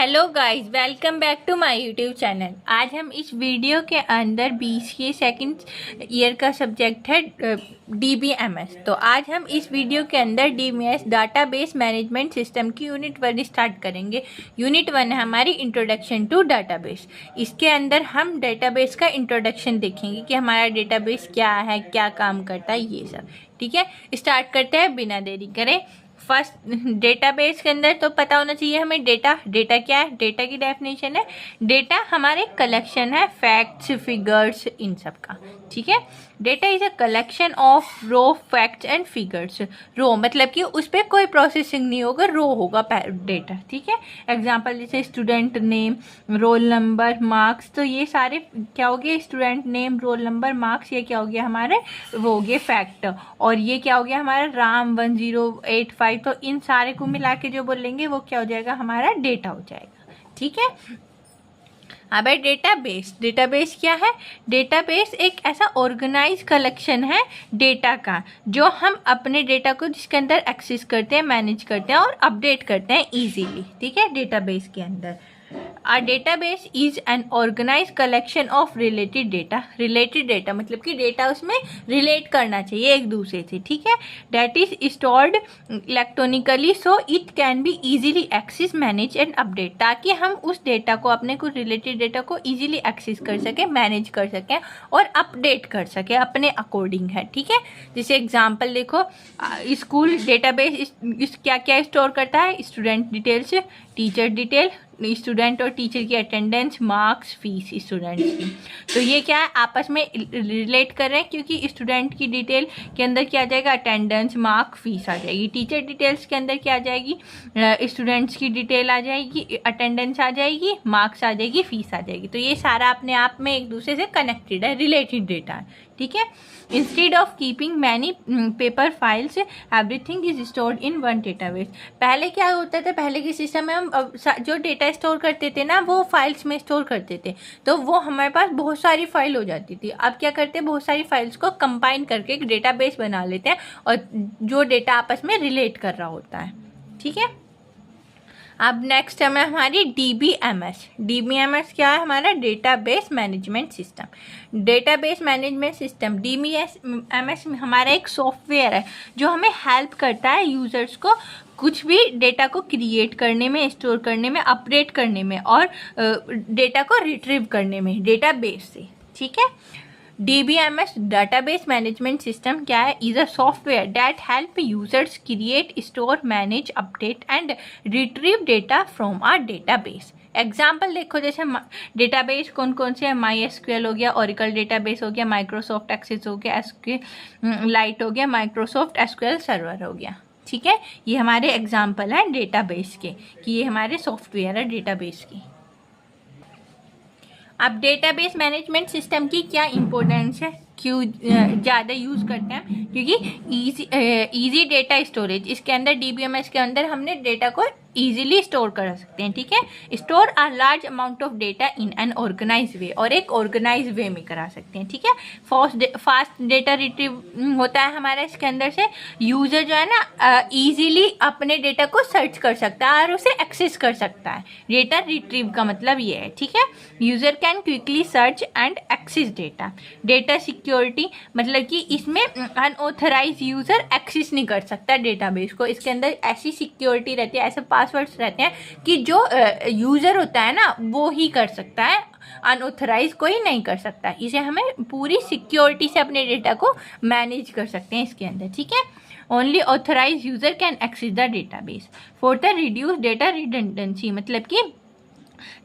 Hello guys, welcome back to my YouTube channel. आज हम इस वीडियो के अंदर BCA सेकंड ईयर का सब्जेक्ट है DBMS। तो आज हम इस वीडियो के अंदर DBMS डाटाबेस मैनेजमेंट सिस्टम की यूनिट 1 स्टार्ट करेंगे। यूनिट 1 है हमारी इंट्रोडक्शन टू डाटाबेस। इसके अंदर हम डेटाबेस का इंट्रोडक्शन देखेंगे कि हमारा डेटाबेस क्या है, क्या काम करता है, ये सब। ठीक है, स्टार्ट करते हैं बिना देरी करे। फर्स्ट, डेटाबेस के अंदर तो पता होना चाहिए हमें डेटा क्या है। डेटा की डेफिनेशन है, डेटा हमारे कलेक्शन है फैक्ट्स, फिगर्स, इन सब का। ठीक है, data is a collection of raw facts and figures. Raw मतलब कि उस पर कोई प्रोसेसिंग नहीं होगा, रो होगा डेटा। ठीक है, एग्जांपल जैसे student name, roll number, marks. तो ये सारे क्या हो गए, student name, roll number, marks, ये क्या हो गया हमारे, वो हो गए फैक्ट। और ये क्या हो गया हमारा राम 1085। तो इन सारे को मिला के जो बोलेंगे वो क्या हो जाएगा, हमारा डेटा हो जाएगा। ठीक है, अब है डेटाबेस। डेटाबेस क्या है? डेटाबेस एक ऐसा ऑर्गेनाइज कलेक्शन है डेटा का, जो हम अपने डेटा को जिसके अंदर एक्सेस करते हैं, मैनेज करते हैं और अपडेट करते हैं इजीली। ठीक है, डेटाबेस के अंदर A database is an organized collection of related data। related data मतलब कि डेटा उसमें रिलेट करना चाहिए एक दूसरे से। ठीक है, that is stored electronically so it can be easily access, manage and update। ताकि हम उस डेटा को, अपने को रिलेटेड डेटा को इजीली एक्सेस कर सकें, मैनेज कर सकें और अपडेट कर सकें अपने अकॉर्डिंग है। ठीक है, जैसे एग्जांपल देखो, स्कूल डेटाबेस क्या क्या स्टोर करता है? Student details, teacher detail, student और टीचर की अटेंडेंस, मार्क्स, फीस स्टूडेंट्स की। तो ये क्या है, आपस में रिलेट कर रहे हैं, क्योंकि स्टूडेंट की डिटेल के अंदर क्या आ जाएगा, अटेंडेंस, मार्क, फीस आ जाएगी। टीचर डिटेल्स के अंदर क्या आ जाएगी, स्टूडेंट्स की डिटेल आ जाएगी, अटेंडेंस आ जाएगी, मार्क्स आ जाएगी, फीस आ जाएगी। तो ये सारा अपने आप में एक दूसरे से कनेक्टेड है, रिलेटेड डेटा है। ठीक है, instead of keeping many paper files everything is stored in one database. पहले क्या होता था, पहले के सिस्टम में हम जो डेटा स्टोर करते थे ना, वो फाइल्स में स्टोर करते थे, तो वो हमारे पास बहुत सारी फाइल हो जाती थी। अब क्या करते हैं, बहुत सारी फाइल्स को कंबाइन करके एक डेटाबेस बना लेते हैं, और जो डेटा आपस में रिलेट कर रहा होता है। ठीक है, अब नेक्स्ट है हमारी DBMS। DBMS क्या है हमारा, database management system. Database management system DBMS हमारा एक सॉफ्टवेयर है जो हमें हेल्प करता है यूजर्स को कुछ भी डेटा को क्रिएट करने में, स्टोर करने में, अपडेट करने में और डेटा को रिट्रीव करने में डेटाबेस से। ठीक है, DBMS डाटाबेस मैनेजमेंट सिस्टम क्या है, is a software that help users create, store, manage, update and retrieve data from a database. Example देखो, जैसे डेटाबेस कौन कौन से हैं, MySQL हो गया, Oracle डेटाबेस हो गया, माइक्रोसॉफ्ट एक्सेस हो गया, SQLite हो गया, माइक्रोसॉफ्ट SQL सर्वर हो गया। ठीक है, ये हमारे एग्जाम्पल हैं डेटाबेस के, कि ये हमारे सॉफ्टवेयर है डेटाबेस की। अब डेटाबेस मैनेजमेंट सिस्टम की क्या इम्पोर्टेंस है, क्यों ज़्यादा यूज़ करते हैं? क्योंकि इजी डेटा स्टोरेज, इसके अंदर DBMS के अंदर हमने डेटा को इजीली स्टोर कर सकते हैं। ठीक है, store a large amount of data in an organise way, और एक ऑर्गेनाइज वे में करा सकते हैं। ठीक है, फास्ट डेटा रिट्रीव होता है हमारा इसके अंदर से। यूजर जो है ना इजीली अपने डेटा को सर्च कर सकता है और उसे एक्सेस कर सकता है। डेटा रिट्रीव का मतलब ये है। ठीक है, user can quickly search and access data. Data security मतलब कि इसमें अनऑथराइज यूजर एक्सेस नहीं कर सकता डेटाबेस को। इसके अंदर ऐसी सिक्योरिटी रहती है, ऐसे पासवर्ड्स रहते हैं कि जो यूजर होता है ना वो ही कर सकता है, अनऑथराइज कोई नहीं कर सकता। इसे हमें पूरी सिक्योरिटी से अपने डेटा को मैनेज कर सकते हैं इसके अंदर। ठीक है, only authorise user can access the database. Fourth है रिड्यूस डेटा रिडंडेंसी, मतलब कि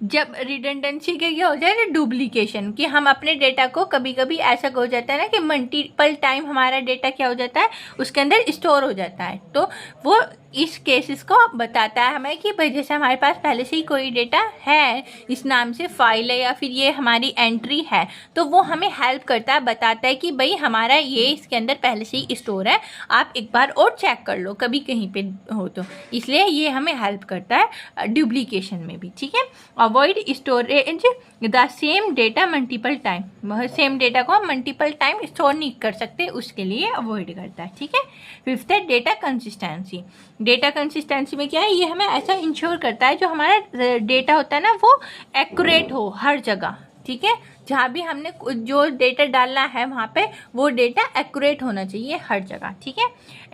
जब रिडंडेंसी के क्या हो जाए ना, डुप्लीकेशन, कि हम अपने डेटा को कभी कभी ऐसा हो जाता है ना कि मल्टीपल टाइम हमारा डेटा क्या हो जाता है, उसके अंदर स्टोर हो जाता है। तो वो इस केसेस को बताता है हमें कि भाई जैसे हमारे पास पहले से ही कोई डेटा है, इस नाम से फाइल है या फिर ये हमारी एंट्री है, तो वो हमें हेल्प करता है, बताता है कि भाई हमारा ये इसके अंदर पहले से ही स्टोर है, आप एक बार और चेक कर लो कभी कहीं पे हो तो। इसलिए ये हमें हेल्प करता है डुप्लीकेशन में भी। ठीक है, avoid storage the same data multiple time, same data को हम मल्टीपल टाइम स्टोर नहीं कर सकते, उसके लिए अवॉइड करता है। ठीक है, फिफ्थ है डेटा कंसिस्टेंसी। डेटा कंसिस्टेंसी में क्या है, ये हमें ऐसा इंश्योर करता है जो हमारा डेटा होता है ना वो एक्यूरेट हो हर जगह, ठीक है। जहाँ भी हमने जो डेटा डालना है वहाँ पे वो डेटा एक्यूरेट होना चाहिए हर जगह, ठीक है।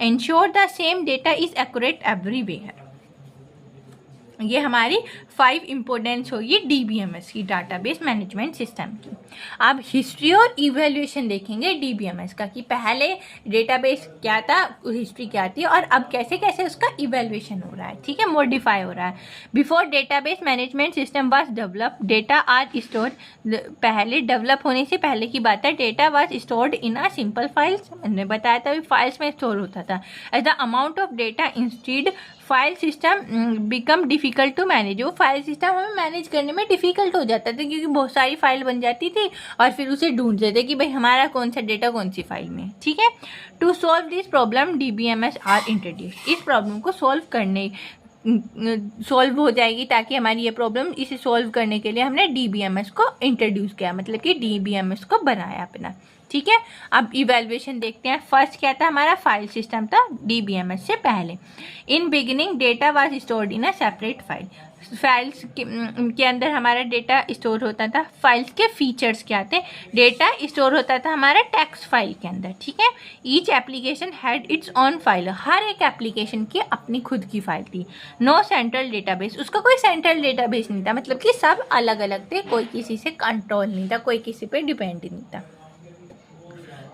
Ensure the same data is accurate everywhere. ये हमारी 5 इम्पोर्टेंस होगी डीबीएमएस की, डाटाबेस मैनेजमेंट सिस्टम की। अब हिस्ट्री और इवैल्यूएशन देखेंगे डीबीएमएस का कि पहले डेटाबेस क्या था, हिस्ट्री क्या थी और अब कैसे कैसे उसका इवैल्यूएशन हो रहा है, ठीक है, मॉडिफाई हो रहा है। Before database management system was develop, data are stored, पहले डेवलप होने से पहले की बात है, data was stored in a simple files, मैंने बताया था फाइल्स में स्टोर होता था। As the amount of data instead file system become difficult to manage, वो फाइल सिस्टम हमें मैनेज करने में डिफ़िकल्ट हो जाता था क्योंकि बहुत सारी फाइल बन जाती थी और फिर उसे ढूंढते थे कि भाई हमारा कौन सा डेटा कौन सी फाइल में, ठीक है। To solve this problem DBMS are introduce, इस प्रॉब्लम को सॉल्व हो जाएगी ताकि हमारी ये प्रॉब्लम, इसे सॉल्व करने के लिए हमने डीबीएमएस को इंट्रोड्यूस किया, मतलब कि डीबीएमएस को बनाया अपना, ठीक है। अब इवैल्यूएशन देखते हैं। फर्स्ट क्या था, हमारा फाइल सिस्टम था डीबीएमएस से पहले। In beginning data was stored in a separate file, files के अंदर हमारा डेटा स्टोर होता था। फाइल्स के फीचर्स क्या थे, डेटा स्टोर होता था हमारा टेक्स्ट फाइल के अंदर, ठीक है। Each application had its own file, हर एक एप्लीकेशन की अपनी खुद की फाइल थी। नो सेंट्रल डेटाबेस, उसका कोई सेंट्रल डेटाबेस नहीं था, मतलब कि सब अलग अलग थे, कोई किसी से कंट्रोल नहीं था, कोई किसी पे डिपेंड नहीं था।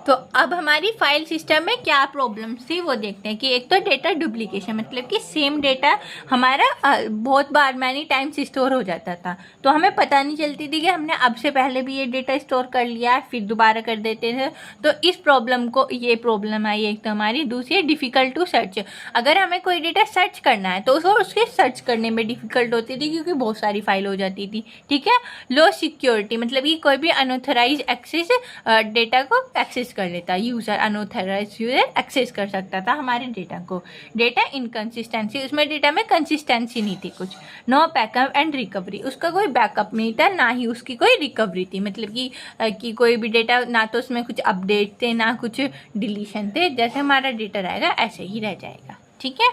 तो अब हमारी फाइल सिस्टम में क्या प्रॉब्लम्स थी वो देखते हैं कि एक तो डेटा डुप्लीकेशन, मतलब कि सेम डेटा हमारा बहुत बार मैनी टाइम्स स्टोर हो जाता था, तो हमें पता नहीं चलती थी कि हमने अब से पहले भी ये डेटा स्टोर कर लिया है, फिर दोबारा कर देते थे। तो इस प्रॉब्लम को, ये प्रॉब्लम आई एक तो हमारी। दूसरी डिफ़िकल्ट टू सर्च, अगर हमें कोई डेटा सर्च करना है तो उसके सर्च करने में डिफ़िकल्ट होती थी क्योंकि बहुत सारी फाइल हो जाती थी, ठीक है। लो सिक्योरिटी, मतलब कि कोई भी अनऑथराइज एक्सेस डेटा को एक्सेस कर लेता, यूज़र अनऑथराइज यूज़र एक्सेस कर सकता था हमारे डेटा को। डेटा इनकंसिस्टेंसी, उसमें डेटा में कंसिस्टेंसी नहीं थी कुछ। नो बैकअप एंड रिकवरी, उसका कोई बैकअप नहीं था, ना ही उसकी कोई रिकवरी थी, मतलब कि कोई भी डेटा, ना तो उसमें कुछ अपडेट थे ना कुछ डिलीशन थे, जैसे हमारा डेटा रहेगा ऐसे ही रह जाएगा, ठीक है।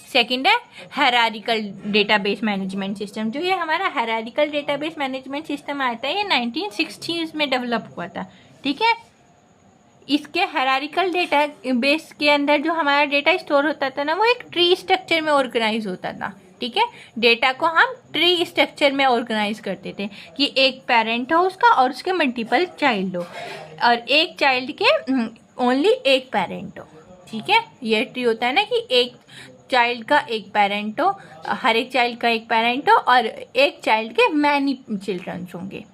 सेकंड है हायरार्किकल डेटाबेस मैनेजमेंट सिस्टम। जो ये हमारा हायरार्किकल डेटाबेस मैनेजमेंट सिस्टम आया था ये 1960s में डेवलप हुआ था, ठीक है। इसके हायरार्किकल डेटाबेस के अंदर जो हमारा डेटा स्टोर होता था ना वो एक ट्री स्ट्रक्चर में ऑर्गेनाइज होता था, ठीक है। डेटा को हम ट्री स्ट्रक्चर में ऑर्गेनाइज करते थे कि एक पेरेंट हो उसका और उसके मल्टीपल चाइल्ड हो, और एक चाइल्ड के ओनली एक पेरेंट हो, ठीक है। ये ट्री होता है ना कि एक चाइल्ड का एक पेरेंट हो, हर एक चाइल्ड का एक पेरेंट हो और एक चाइल्ड के मैनी चिल्ड्रंस होंगे।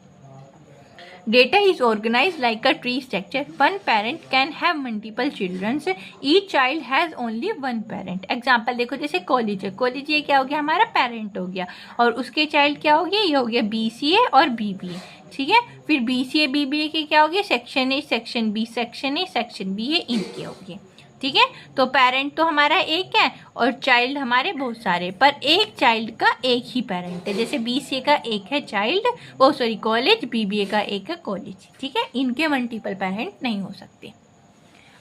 Data is organized like a tree structure. One parent can have multiple children. Each child has only one parent. Example देखो, जैसे कॉलेज है, कॉलेज ये क्या हो गया हमारा पेरेंट हो गया, और उसके चाइल्ड क्या हो गया, ये हो गया BCA और BBA, ठीक है। फिर BCA BBA के क्या हो गया, section A section B section A section B, ये इनके हो गए, ठीक है। तो पेरेंट तो हमारा एक है और चाइल्ड हमारे बहुत सारे, पर एक चाइल्ड का एक ही पेरेंट है। जैसे BCA का एक है चाइल्ड, कॉलेज, BBA का एक है कॉलेज, ठीक है। इनके मल्टीपल पेरेंट नहीं हो सकते।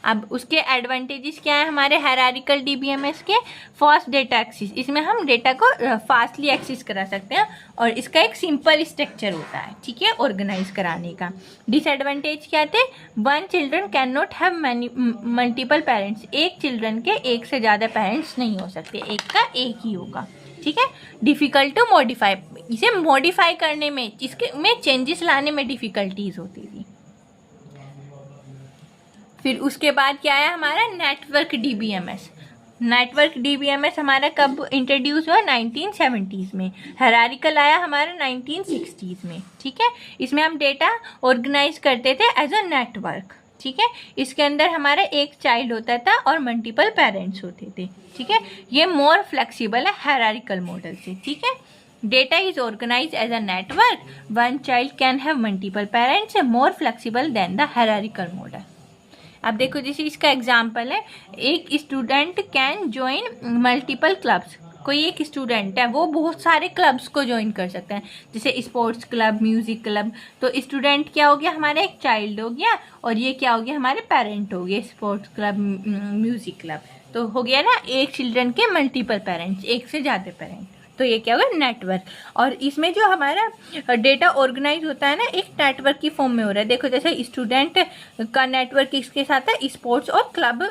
अब उसके एडवांटेजेस क्या है हमारे हायरार्किकल डीबीएमएस के। फास्ट डेटा एक्सेस, इसमें हम डेटा को फास्टली एक्सेस करा सकते हैं और इसका एक सिंपल स्ट्रक्चर होता है, ठीक है, ऑर्गेनाइज कराने का। डिसएडवांटेज क्या थे, one children can not have multiple parents, एक चिल्ड्रन के एक से ज़्यादा पेरेंट्स नहीं हो सकते, एक का एक ही होगा, ठीक है। डिफ़िकल्ट टू मॉडिफाई, इसे मॉडिफाई करने में, इसके में चेंजेस लाने में डिफ़िकल्टीज होती थी। फिर उसके बाद क्या है हमारा नेटवर्क डीबीएमएस। नेटवर्क डीबीएमएस हमारा कब इंट्रोड्यूस हुआ, 1970s में। हायरार्किकल आया हमारा 1960s में, ठीक है। इसमें हम डेटा ऑर्गेनाइज करते थे एज अ नेटवर्क, ठीक है। इसके अंदर हमारा एक चाइल्ड होता था और मल्टीपल पेरेंट्स होते थे, ठीक है। ये मोर फ्लेक्सिबल है हायरार्किकल मॉडल से, ठीक है। Data is organise as a network, one child can have multiple parents, more flexible than the hierarchical model. अब देखो जैसे इसका एग्जाम्पल है, एक student can join multiple clubs, कोई एक स्टूडेंट है वो बहुत सारे क्लब्स को ज्वाइन कर सकते हैं, जैसे स्पोर्ट्स क्लब, म्यूज़िक क्लब। तो स्टूडेंट क्या हो गया हमारा एक चाइल्ड हो गया और ये क्या हो गया हमारे पेरेंट हो गए, स्पोर्ट्स क्लब, म्यूज़िक क्लब। तो हो गया ना, एक चिल्ड्रन के मल्टीपल पेरेंट्स, एक से ज़्यादा पेरेंट, तो ये क्या होगा, नेटवर्क। और इसमें जो हमारा डेटा ऑर्गेनाइज होता है ना, एक नेटवर्क की फॉर्म में हो रहा है। देखो जैसे स्टूडेंट का नेटवर्क किसके साथ है, स्पोर्ट्स और क्लब,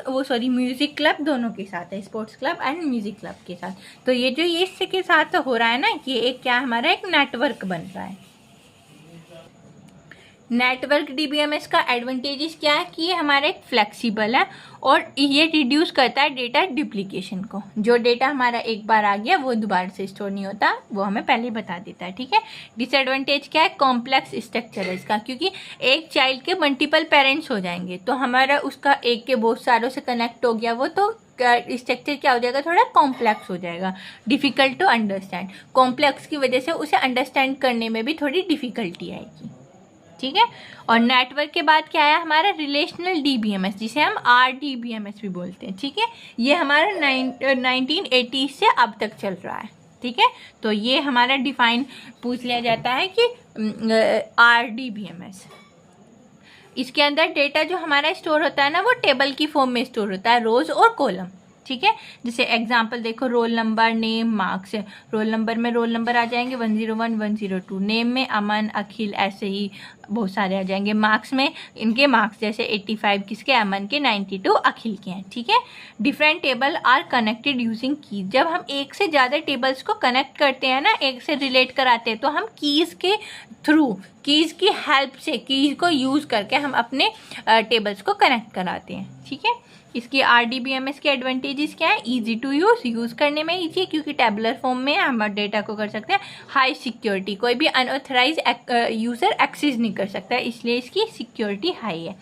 म्यूजिक क्लब दोनों के साथ है, sports club and music club के साथ। तो ये जो ये इसके साथ हो रहा है ना, ये एक क्या हमारा एक नेटवर्क बन रहा है। नेटवर्क डीबीएमएस का एडवांटेजेस क्या है कि ये हमारा एक फ्लेक्सिबल है और ये रिड्यूस करता है डेटा डुप्लीकेशन को। जो डेटा हमारा एक बार आ गया वो दोबारा से स्टोर नहीं होता, वो हमें पहले बता देता है, ठीक है। डिसएडवांटेज क्या है, कॉम्प्लेक्स स्ट्रक्चर है इसका, क्योंकि एक चाइल्ड के मल्टीपल पेरेंट्स हो जाएंगे तो हमारा उसका एक के बहुत सारों से कनेक्ट हो गया वो, तो स्ट्रक्चर क्या हो जाएगा, थोड़ा कॉम्प्लेक्स हो जाएगा, डिफ़िकल्ट टू अंडरस्टैंड। कॉम्प्लेक्स की वजह से उसे अंडरस्टैंड करने में भी थोड़ी डिफ़िकल्टी आएगी, ठीक है। और नेटवर्क के बाद क्या है हमारा रिलेशनल डीबीएमएस, जिसे हम आरडीबीएमएस भी बोलते हैं, ठीक है। ये हमारा 1980 से अब तक चल रहा है, ठीक है। तो ये हमारा डिफाइन पूछ लिया जाता है कि आरडीबीएमएस, इसके अंदर डेटा जो हमारा स्टोर होता है ना, वो टेबल की फॉर्म में स्टोर होता है, रोज और कॉलम, ठीक है। जैसे एग्जांपल देखो, roll number, name, marks. Roll number में रोल नंबर आ जाएंगे 101, 102। नेम में अमन, अखिल, ऐसे ही बहुत सारे आ जाएंगे। मार्क्स में इनके मार्क्स, जैसे 85 किसके, अमन के, 92 अखिल के हैं, ठीक है। Different table are connected using keys. जब हम एक से ज़्यादा टेबल्स को कनेक्ट करते हैं ना, एक से रिलेट कराते हैं, तो हम कीज़ के थ्रू, कीज़ की हेल्प से, कीज़ को यूज़ करके हम अपने टेबल्स को कनेक्ट कराते हैं, ठीक है। इसकी आरडीबीएमएस के एडवांटेजेस क्या है, इजी टू यूज़ करने में ईजी है क्योंकि टेबुलर फॉर्म में हम डेटा को कर सकते हैं। हाई सिक्योरिटी, कोई भी अनऑथराइज यूज़र एक्सेस नहीं कर सकता है, इसलिए इसकी सिक्योरिटी हाई है।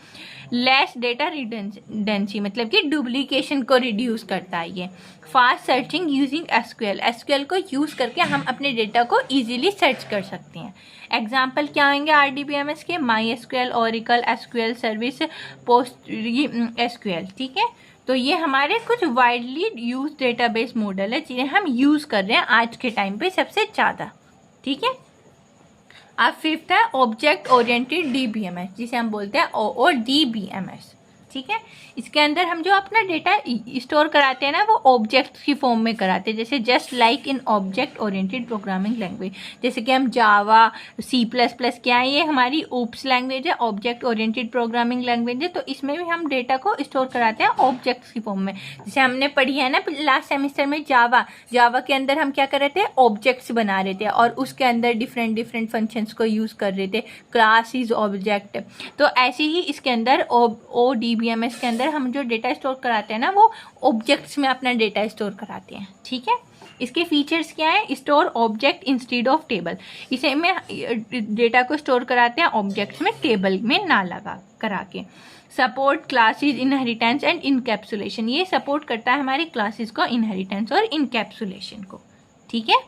लेस डेटा रिडंडेंसी, मतलब कि डुप्लीकेशन को रिड्यूस करता है ये। Fast searching using SQL, SQL को यूज़ करके हम अपने डेटा को इजीली सर्च कर सकते हैं। एग्जाम्पल क्या आएंगे आरडीबीएमएस के, my SQL, Oracle SQL service, post SQL, ठीक है। तो ये हमारे कुछ वाइडली यूज डेटाबेस मॉडल है जिन्हें हम यूज़ कर रहे हैं आज के टाइम पे सबसे ज़्यादा, ठीक है। अब फिफ्थ है ऑब्जेक्ट ओरिएंटेड डीबीएमएस, जिसे हम बोलते हैं OODBMS, ठीक है। इसके अंदर हम जो अपना डेटा स्टोर कराते हैं ना, वो ऑब्जेक्ट की फॉर्म में कराते हैं, जैसे just like in object oriented programming language. जैसे कि हम जावा, C++, क्या है, ये हमारी ओप्स लैंग्वेज है, ऑब्जेक्ट ओरिएंटेड प्रोग्रामिंग लैंग्वेज है। तो इसमें भी हम डेटा को स्टोर कराते हैं ऑब्जेक्ट्स की फॉर्म में। जैसे हमने पढ़ी है ना लास्ट सेमिस्टर में जावा के अंदर हम क्या कर रहे थे, ऑब्जेक्ट्स बना रहे थे और उसके अंदर डिफरेंट फंक्शंस को यूज़ कर रहे थे, क्लास इज ऑब्जेक्ट। तो ऐसे ही इसके अंदर OODBMS के अंदर हम जो डेटा स्टोर कराते हैं ना, वो ऑब्जेक्ट्स में अपना डेटा स्टोर कराते हैं, ठीक है। इसके फीचर्स क्या है, store object instead of table, इसे में डेटा को स्टोर कराते हैं ऑब्जेक्ट्स में, टेबल में ना लगा करा के। Support classes inheritance and encapsulation, ये सपोर्ट करता है हमारी क्लासेस को, इनहेरिटेंस और इनकैप्सुलेशन को, ठीक है।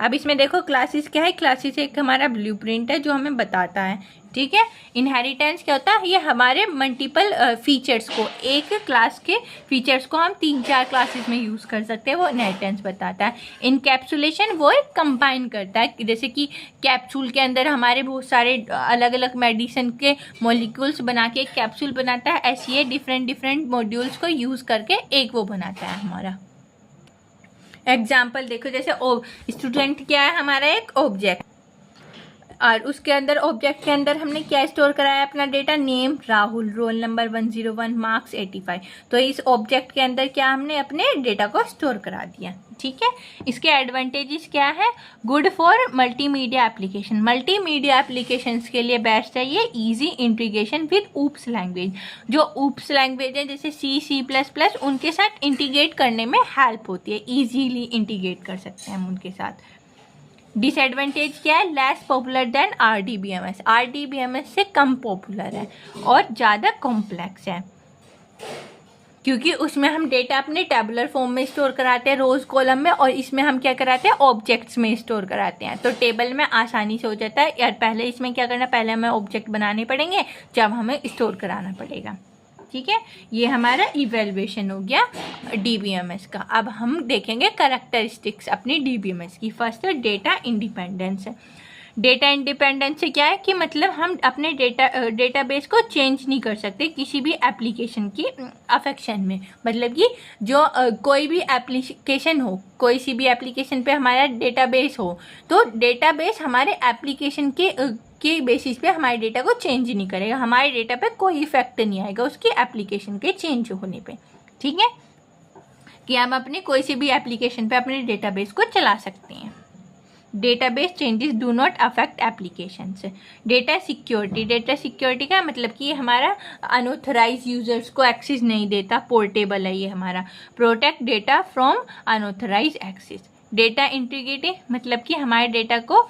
अब इसमें देखो क्लासेस क्या है, क्लासेस एक हमारा ब्लूप्रिंट है जो हमें बताता है, ठीक है। इनहेरिटेंस क्या होता है, ये हमारे मल्टीपल फीचर्स को, एक क्लास के फीचर्स को हम 3-4 क्लासेस में यूज़ कर सकते हैं, वो इनहेरिटेंस बताता है। इनकैप्सुलेशन वो एक कंबाइन करता है, जैसे कि कैप्सूल के अंदर हमारे बहुत सारे अलग अलग मेडिसिन के मॉलिक्यूल्स बना के एक कैप्सूल बनाता है, ऐसे ये डिफरेंट मॉड्यूल्स को यूज़ करके एक वो बनाता है हमारा। एग्जाम्पल देखो, जैसे स्टूडेंट क्या है हमारा एक ऑब्जेक्ट, और उसके अंदर ऑब्जेक्ट के अंदर हमने क्या स्टोर कराया अपना data, name Rahul, roll number 101, marks 85। तो इस ऑब्जेक्ट के अंदर क्या हमने अपने डेटा को स्टोर करा दिया, ठीक है। इसके एडवांटेजेस क्या है, good for multimedia application, multimedia applications के लिए बेस्ट है ये। Easy integration with oops language, जो ऊप्स लैंग्वेज है जैसे C++, उनके साथ इंटीग्रेट करने में हेल्प होती है, ईजीली इंटीग्रेट कर सकते हैं हम उनके साथ। डिसएडवांटेज क्या है, less popular than RDBMS, RDBMS से कम पॉपुलर है और ज़्यादा कॉम्प्लेक्स है, क्योंकि उसमें हम डेटा अपने टेबुलर फॉर्म में स्टोर कराते हैं, रोज कॉलम में, और इसमें हम क्या कराते हैं, ऑब्जेक्ट्स में स्टोर कराते हैं। तो टेबल में आसानी से हो जाता है यार, पहले इसमें क्या करना, पहले हमें ऑब्जेक्ट बनाने पड़ेंगे, जब हमें स्टोर कराना पड़ेगा, ठीक है। ये हमारा इवेल्युएशन हो गया डीबीएमएस का। अब हम देखेंगे कैरेक्टरिस्टिक्स अपनी डीबीएमएस की। फर्स्ट है डेटा इंडिपेंडेंस। डेटा इंडिपेंडेंस से क्या है कि मतलब हम अपने डेटाबेस को चेंज नहीं कर सकते किसी भी एप्लीकेशन की अफेक्शन में। मतलब कि जो कोई भी एप्लीकेशन हो, कोई सी भी एप्लीकेशन पे हमारा डेटाबेस हो, तो डेटाबेस हमारे एप्लीकेशन के बेसिस पे हमारे डेटा को चेंज नहीं करेगा, हमारे डेटा पे कोई इफेक्ट नहीं आएगा उसकी एप्लीकेशन के चेंज होने पे। ठीक है, कि हम अपने कोई सी भी एप्लीकेशन पे अपने डेटाबेस को चला सकते हैं। Database changes do not affect applications. Data security का मतलब कि हमारा अनऑथराइज यूजर्स को एक्सेस नहीं देता, पोर्टेबल है ये हमारा। Protect data from unauthorise access. Data integrity मतलब कि हमारे डेटा को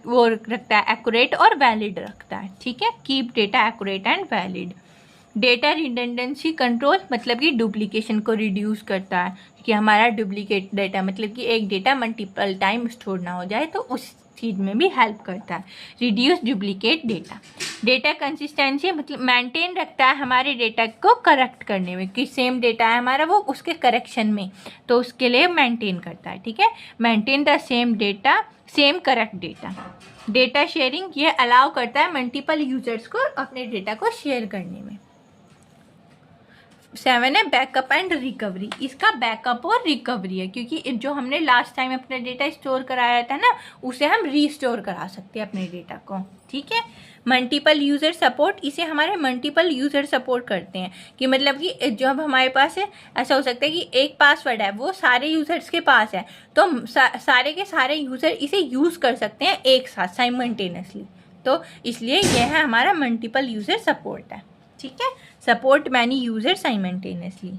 वो रखता है एक्यूरेट और वैलिड रखता है। ठीक है, keep data accurate and valid. Data redundancy control मतलब कि डुप्लीकेशन को रिड्यूस करता है, कि हमारा डुप्लीकेट डेटा मतलब कि एक डेटा मल्टीपल टाइम स्टोर ना हो जाए, तो उस चीज़ में भी हेल्प करता है। Reduce duplicate data. Data consistency मतलब मेंटेन रखता है हमारे डेटा को करेक्ट करने में, कि सेम डेटा है हमारा वो उसके करेक्शन में, तो उसके लिए मेंटेन करता है। ठीक है, maintain the same data, same correct data. Data sharing ये अलाउ करता है मल्टीपल यूजर्स को अपने डेटा को शेयर करने में। 7 है बैकअप एंड रिकवरी। इसका बैकअप और रिकवरी है, क्योंकि जो हमने लास्ट टाइम अपना डेटा स्टोर कराया था ना, उसे हम रीस्टोर करा सकते हैं अपने डेटा को। ठीक है, मल्टीपल यूज़र सपोर्ट, इसे हमारे मल्टीपल यूज़र सपोर्ट करते हैं, कि मतलब कि जब हमारे पास है ऐसा हो सकता है कि एक पासवर्ड है वो सारे यूज़र्स के पास है, तो सारे के सारे यूज़र इसे यूज़ कर सकते हैं एक साथ साइमल्टेनियसली, तो इसलिए यह है हमारा मल्टीपल यूज़र सपोर्ट है। ठीक है, सपोर्ट मैनी यूजर साइमल्टेनियसली।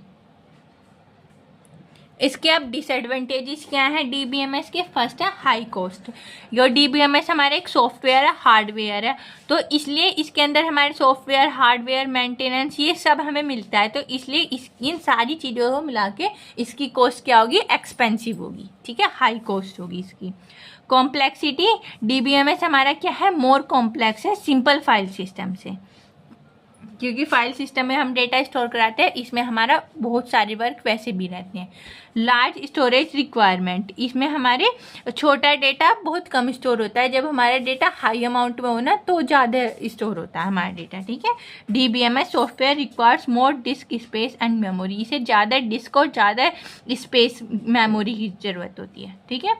इसके अब डिसएडवांटेजेस क्या है डीबीएमएस के? फर्स्ट है हाई कॉस्ट। यो डीबीएमएस हमारा एक सॉफ्टवेयर है, हार्डवेयर है, तो इसलिए इसके अंदर हमारे सॉफ्टवेयर, हार्डवेयर, मेंटेनेंस ये सब हमें मिलता है, तो इसलिए इन सारी चीज़ों को मिला के इसकी कॉस्ट क्या होगी? एक्सपेंसिव होगी। ठीक है, हाई कॉस्ट होगी इसकी। कॉम्प्लेक्सिटी, डीबीएमएस हमारा क्या है? मोर कॉम्प्लेक्स है सिंपल फाइल सिस्टम से, क्योंकि फाइल सिस्टम में हम डेटा स्टोर कराते हैं, इसमें हमारा बहुत सारे वर्क वैसे भी रहते हैं। लार्ज स्टोरेज रिक्वायरमेंट, इसमें हमारे छोटा डेटा बहुत कम स्टोर होता है, जब हमारा डेटा हाई अमाउंट में हो ना तो ज़्यादा स्टोर होता है हमारा डेटा। ठीक है, DBMS software requires more disc space and memory, इसे ज़्यादा डिस्क और ज़्यादा स्पेस मेमोरी की ज़रूरत होती है। ठीक है,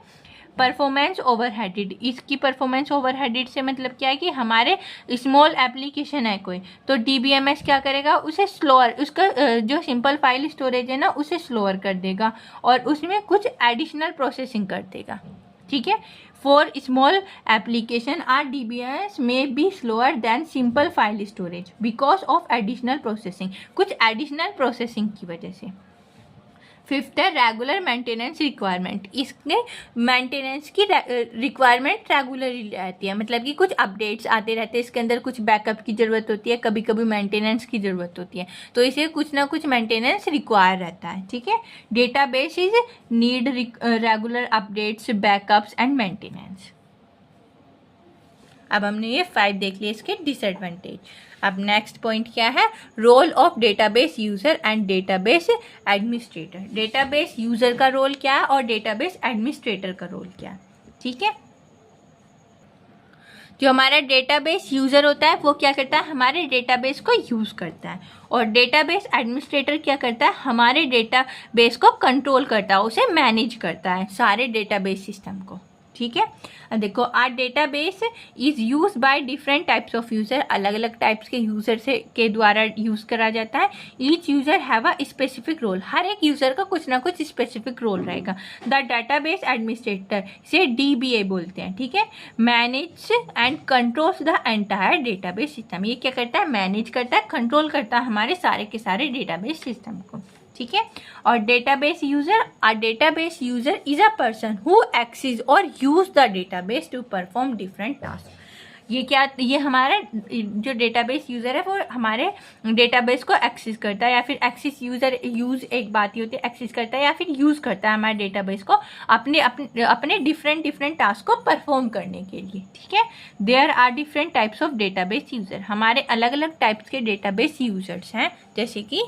परफॉर्मेंस ओवरहेडेड, इसकी परफॉर्मेंस ओवरहेडेड से मतलब क्या है कि हमारे स्मॉल एप्लीकेशन है कोई, तो डीबीएमएस क्या करेगा? उसे स्लोअर, उसका जो सिंपल फाइल स्टोरेज है ना उसे स्लोअर कर देगा और उसमें कुछ एडिशनल प्रोसेसिंग कर देगा। ठीक है, for small application R DBMS may be slower than simple file storage because of additional processing, कुछ एडिशनल प्रोसेसिंग की वजह से। फिफ्थ है रेगुलर मेंटेनेंस रिक्वायरमेंट, इसमें मेंटेनेंस की रिक्वायरमेंट रेगुलरली रहती है, मतलब कि कुछ अपडेट्स आते रहते हैं, इसके अंदर कुछ बैकअप की ज़रूरत होती है, कभी कभी मेंटेनेंस की ज़रूरत होती है, तो इसे कुछ ना कुछ मेंटेनेंस रिक्वायर रहता है। ठीक है, database is need regular updates, backups and maintenance. अब हमने ये 5 देख लिए इसके डिसएडवांटेज। अब नेक्स्ट पॉइंट क्या है? Role of database user and database administrator. Database user का रोल क्या है और डेटाबेस एडमिनिस्ट्रेटर का रोल क्या है? ठीक है, जो हमारा डेटाबेस यूजर होता है वो क्या करता है? हमारे डेटाबेस को यूज करता है, और डेटाबेस एडमिनिस्ट्रेटर क्या करता है? हमारे डेटाबेस को कंट्रोल करता है, उसे मैनेज करता है सारे डेटाबेस सिस्टम को। ठीक है, अब देखो our database is use by different types of user, अलग अलग टाइप्स के यूजर से के द्वारा यूज करा जाता है। Each user have a specific role, हर एक यूजर का कुछ ना कुछ स्पेसिफिक रोल रहेगा। द डेटाबेस एडमिनिस्ट्रेटर से डीबीए बोलते हैं। ठीक है, manage and controls the entire database system, ये क्या करता है? मैनेज करता है, कंट्रोल करता है हमारे सारे के सारे डेटाबेस सिस्टम को। ठीक है, और database user, a database user is a person who access और use the database to perform different task. ये क्या? ये हमारा जो डेटाबेस यूजर है वो हमारे डेटाबेस को एक्सेस करता है, या फिर एक्सेस यूजर, यूज एक बात ही होती है, एक्सेस करता है या फिर यूज करता है हमारे डेटाबेस को अपने डिफरेंट टास्क को परफॉर्म करने के लिए। ठीक है, there are different types of database user, हमारे अलग अलग टाइप्स के डेटाबेस यूजर्स हैं, जैसे कि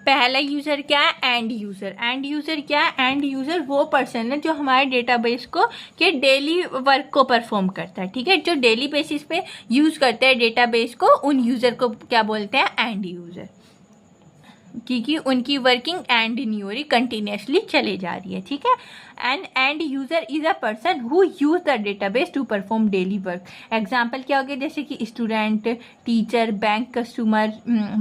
पहला यूज़र क्या है, एंड यूज़र। एंड यूज़र क्या है, एंड यूज़र वो पर्सन है जो हमारे डेटाबेस को के डेली वर्क को परफॉर्म करता है, ठीक है, जो डेली बेसिस पे यूज़ करते हैं डेटाबेस को, उन यूज़र को क्या बोलते हैं, एंड यूज़र, क्योंकि उनकी वर्किंग एंड नहीं हो रही, कंटिन्यूसली चले जा रही है, ठीक है। End user is a person who use the database to perform daily work. Example क्या हो गया, जैसे कि student, teacher, bank customer,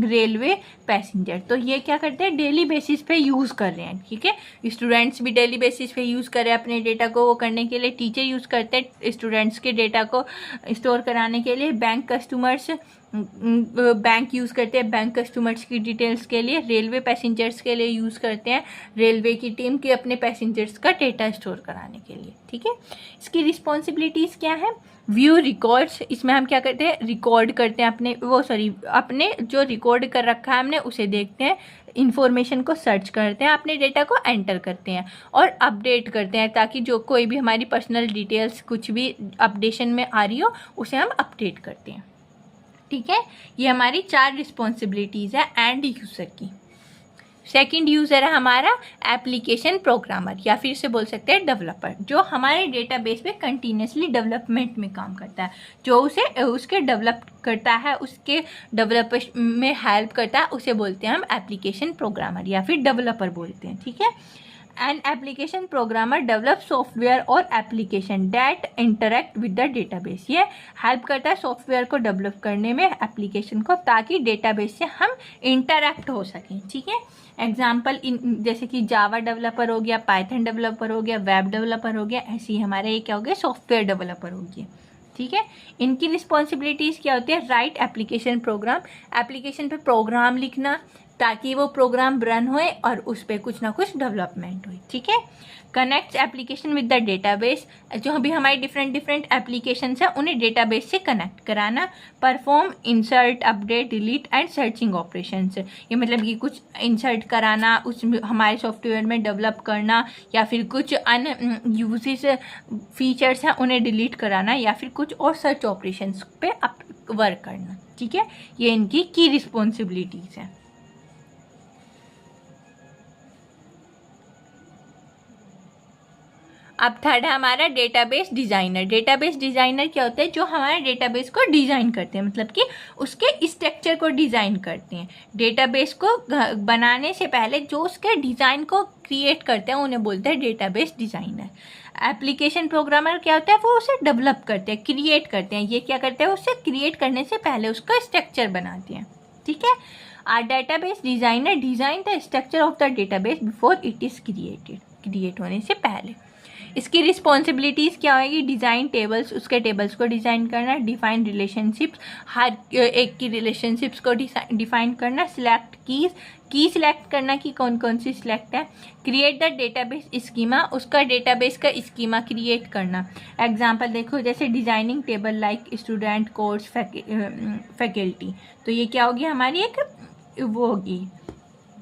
railway, passenger. तो ये क्या करते हैं, डेली बेसिस पे यूज़ कर रहे हैं, ठीक है। स्टूडेंट्स भी डेली बेसिस पे यूज़ कर रहे हैं अपने डेटा को वो करने के लिए, टीचर यूज़ करते हैं स्टूडेंट्स के डेटा को स्टोर कराने के लिए, बैंक कस्टमर्स बैंक यूज़ करते हैं बैंक कस्टमर्स की डिटेल्स के लिए, रेलवे पैसेंजर्स के लिए यूज़ करते हैं रेलवे की टीम के अपने पैसेंजर्स का डेटा स्टोर कराने के लिए, ठीक है। इसकी रिस्पॉन्सिबिलिटीज़ क्या है, व्यू रिकॉर्ड्स, इसमें हम क्या करते हैं, रिकॉर्ड करते हैं अपने जो रिकॉर्ड कर रखा है हमने उसे देखते हैं, इंफॉर्मेशन को सर्च करते हैं, अपने डेटा को एंटर करते हैं और अपडेट करते हैं, ताकि जो कोई भी हमारी पर्सनल डिटेल्स कुछ भी अपडेशन में आ रही हो उसे हम अपडेट करते हैं, ठीक है। ये हमारी 4 रिस्पॉन्सिबिलिटीज़ है एंड यूज़र की। सेकंड यूज़र है हमारा एप्लीकेशन प्रोग्रामर, या फिर इसे बोल सकते हैं डेवलपर, जो हमारे डेटाबेस पे कंटिन्यूसली डेवलपमेंट में काम करता है, जो उसके डेवलप करता है, उसके डेवलप में हेल्प करता है, उसे बोलते हैं हम एप्लीकेशन प्रोग्रामर या फिर डेवलपर बोलते हैं, ठीक है। An application programmer develops software और application that interact with the database। ये हेल्प करता है सॉफ्टवेयर को डेवलप करने में, एप्लीकेशन को, ताकि डेटाबेस से हम इंटरैक्ट हो सकें, ठीक है। एग्जाम्पल जैसे कि जावा डेवलपर हो गया, पाइथन डेवलपर हो गया, वेब डेवलपर हो गया, ऐसे ही हमारे ये क्या हो गया, सॉफ्टवेयर डेवलपर हो गया, ठीक है। इनकी रिस्पॉन्सिबिलिटीज़ क्या होती है, राइट एप्लीकेशन प्रोग्राम, एप्लीकेशन पे प्रोग्राम लिखना ताकि वो प्रोग्राम रन होए और उस पर कुछ ना कुछ डेवलपमेंट होए, ठीक है। Connect application with the database, जो भी हमारे डिफरेंट एप्लीकेशंस हैं उन्हें डेटाबेस से कनेक्ट कराना। Perform insert, update, delete and searching operations, ये मतलब कि कुछ इंसर्ट कराना उस हमारे सॉफ्टवेयर में डेवलप करना, या फिर कुछ यूजेस फीचर्स हैं उन्हें डिलीट कराना, या फिर कुछ और सर्च ऑपरेशंस पे वर्क करना, ठीक है। ये इनकी की रिस्पॉन्सिबिलिटीज़ हैं। अब थर्ड है हमारा डेटाबेस डिज़ाइनर। डेटाबेस डिज़ाइनर क्या होता है, जो हमारे डेटाबेस को डिज़ाइन करते हैं, मतलब कि उसके स्ट्रक्चर को डिज़ाइन करते हैं। डेटाबेस को बनाने से पहले जो उसके डिज़ाइन को क्रिएट करते हैं उन्हें बोलते हैं डेटाबेस डिज़ाइनर। एप्लीकेशन प्रोग्रामर क्या होता है, वो उसे डेवलप करते हैं, क्रिएट करते हैं। ये क्या करते हैं, उसे क्रिएट करने से पहले उसका स्ट्रक्चर बनाते हैं, ठीक है। Are database designer design the structure of the database before it is created, create होने से पहले। इसकी रिस्पॉन्सिबिलिटीज़ क्या होगी, डिज़ाइन टेबल्स, उसके टेबल्स को डिज़ाइन करना, डिफाइन रिलेशनशिप्स, हर एक की रिलेशनशिप्स को डिफाइन करना, सिलेक्ट की सिलेक्ट करना कि कौन कौन सी सिलेक्ट है, क्रिएट द डेटाबेस स्कीमा, उसका डेटाबेस का स्कीमा क्रिएट करना। एग्जांपल देखो, जैसे designing table like student, course, faculty, तो ये क्या होगी हमारी एक वो होगी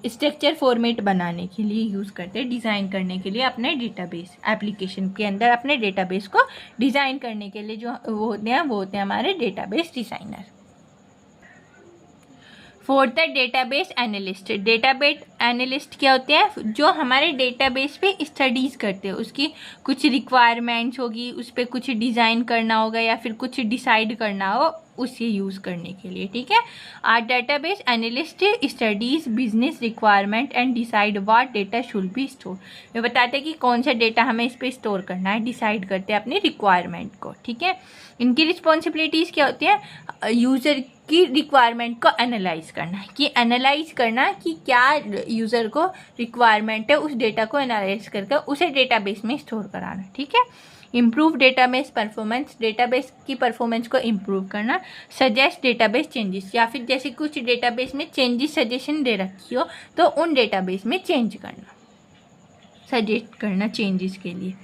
स्ट्रक्चर फॉर्मेट बनाने के लिए यूज़ करते हैं, डिज़ाइन करने के लिए अपने डेटाबेस, एप्लीकेशन के अंदर अपने डेटाबेस को डिज़ाइन करने के लिए जो वो होते हैं हमारे डेटाबेस डिज़ाइनर। फोर्थ है डेटाबेस एनालिस्ट। डेटाबेस एनालिस्ट क्या होते हैं, जो हमारे डेटाबेस पे स्टडीज़ करते हैं, उसकी कुछ रिक्वायरमेंट्स होगी, उस पर कुछ डिज़ाइन करना होगा या फिर कुछ डिसाइड करना हो उसे यूज़ करने के लिए, ठीक है। Are database analyst studies business requirement and decide what data should be store. वे बताते हैं कि कौन सा डेटा हमें इस पर स्टोर करना है, डिसाइड करते हैं अपनी रिक्वायरमेंट को, ठीक है। इनकी रिस्पॉन्सिबिलिटीज़ क्या होती हैं, यूज़र की रिक्वायरमेंट को एनालाइज करना, कि एनालाइज करना कि क्या यूज़र को रिक्वायरमेंट है, उस डेटा को एनालाइज करके उसे डेटाबेस में स्टोर कराना, ठीक है। इम्प्रूव डेटाबेस परफॉर्मेंस, डेटाबेस की परफॉर्मेंस को इम्प्रूव करना। सजेस्ट डेटाबेस चेंजेस, या फिर जैसे कुछ डेटाबेस में चेंजेस सजेशन दे रखी हो तो उन डेटाबेस में चेंज करना, सजेस्ट करना चेंजेस के लिए,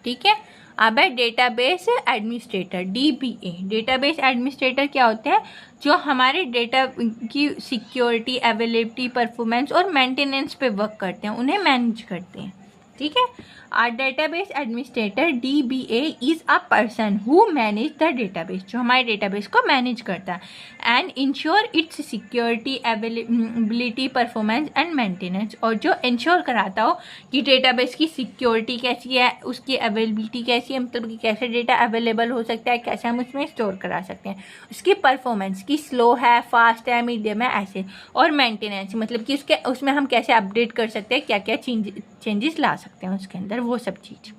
ठीक है। अब है database administrator, DBA। Database administrator क्या होते हैं, जो हमारे डेटा की सिक्योरिटी, अवेलेबिलिटी, परफॉर्मेंस और मेंटेनेंस पे वर्क करते हैं, उन्हें मैनेज करते हैं, ठीक है। Are database administrator DBA is a person who manage the database, जो हमारे डेटाबेस को मैनेज करता है and ensure its security, availability, performance and maintenance, और जो इंश्योर कराता हो कि डेटाबेस की सिक्योरिटी कैसी है, उसकी अवेलेबिलिटी कैसी है, मतलब कि कैसे डेटा अवेलेबल हो सकता है, कैसे हम उसमें स्टोर करा सकते हैं, उसकी परफॉर्मेंस की स्लो है, फास्ट है, मीडियम है, ऐसे, और मेंटेनेंस मतलब कि उसमें हम कैसे अपडेट कर सकते हैं, क्या क्या चेंजेस ला सकते हैं उसके अंदर, वो सब चीज़,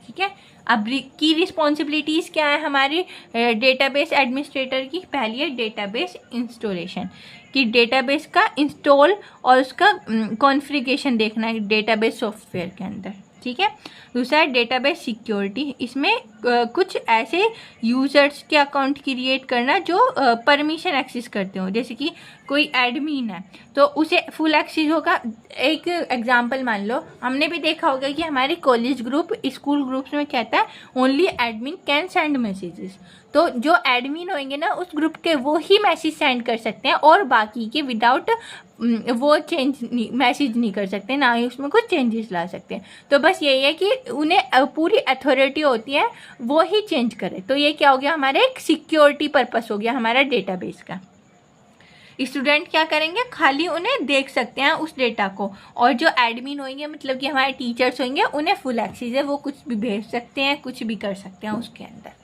ठीक है। अब की रिस्पॉन्सिबिलिटीज़ क्या है हमारी डेटाबेस एडमिनिस्ट्रेटर की? पहली है डेटाबेस इंस्टॉलेशन, कि डेटाबेस का इंस्टॉल और उसका कॉन्फ़िगरेशन देखना है डेटाबेस सॉफ्टवेयर के अंदर, ठीक है। दूसरा है डेटाबेस सिक्योरिटी, इसमें कुछ ऐसे यूज़र्स के अकाउंट क्रिएट करना जो परमिशन एक्सेस करते हो, जैसे कि कोई एडमिन है तो उसे फुल एक्सेस होगा। एक एग्जांपल मान लो, हमने भी देखा होगा कि हमारे कॉलेज ग्रुप, स्कूल ग्रुप्स में कहता है only admin can send messages, तो जो एडमिन होंगे ना उस ग्रुप के वो ही मैसेज सेंड कर सकते हैं, और बाकी के विदाउट वो मैसेज नहीं कर सकते, ना ही उसमें कुछ चेंजेस ला सकते हैं। तो बस यही है कि उन्हें पूरी अथॉरिटी होती है, वो ही चेंज करे। तो ये क्या हो गया, हमारा एक सिक्योरिटी पर्पस हो गया हमारा डेटाबेस का। स्टूडेंट क्या करेंगे, खाली उन्हें देख सकते हैं उस डेटा को, और जो एडमिन होंगे मतलब कि हमारे टीचर्स होंगे उन्हें फुल एक्सेस है, वो कुछ भी भेज सकते हैं, कुछ भी कर सकते हैं उसके अंदर।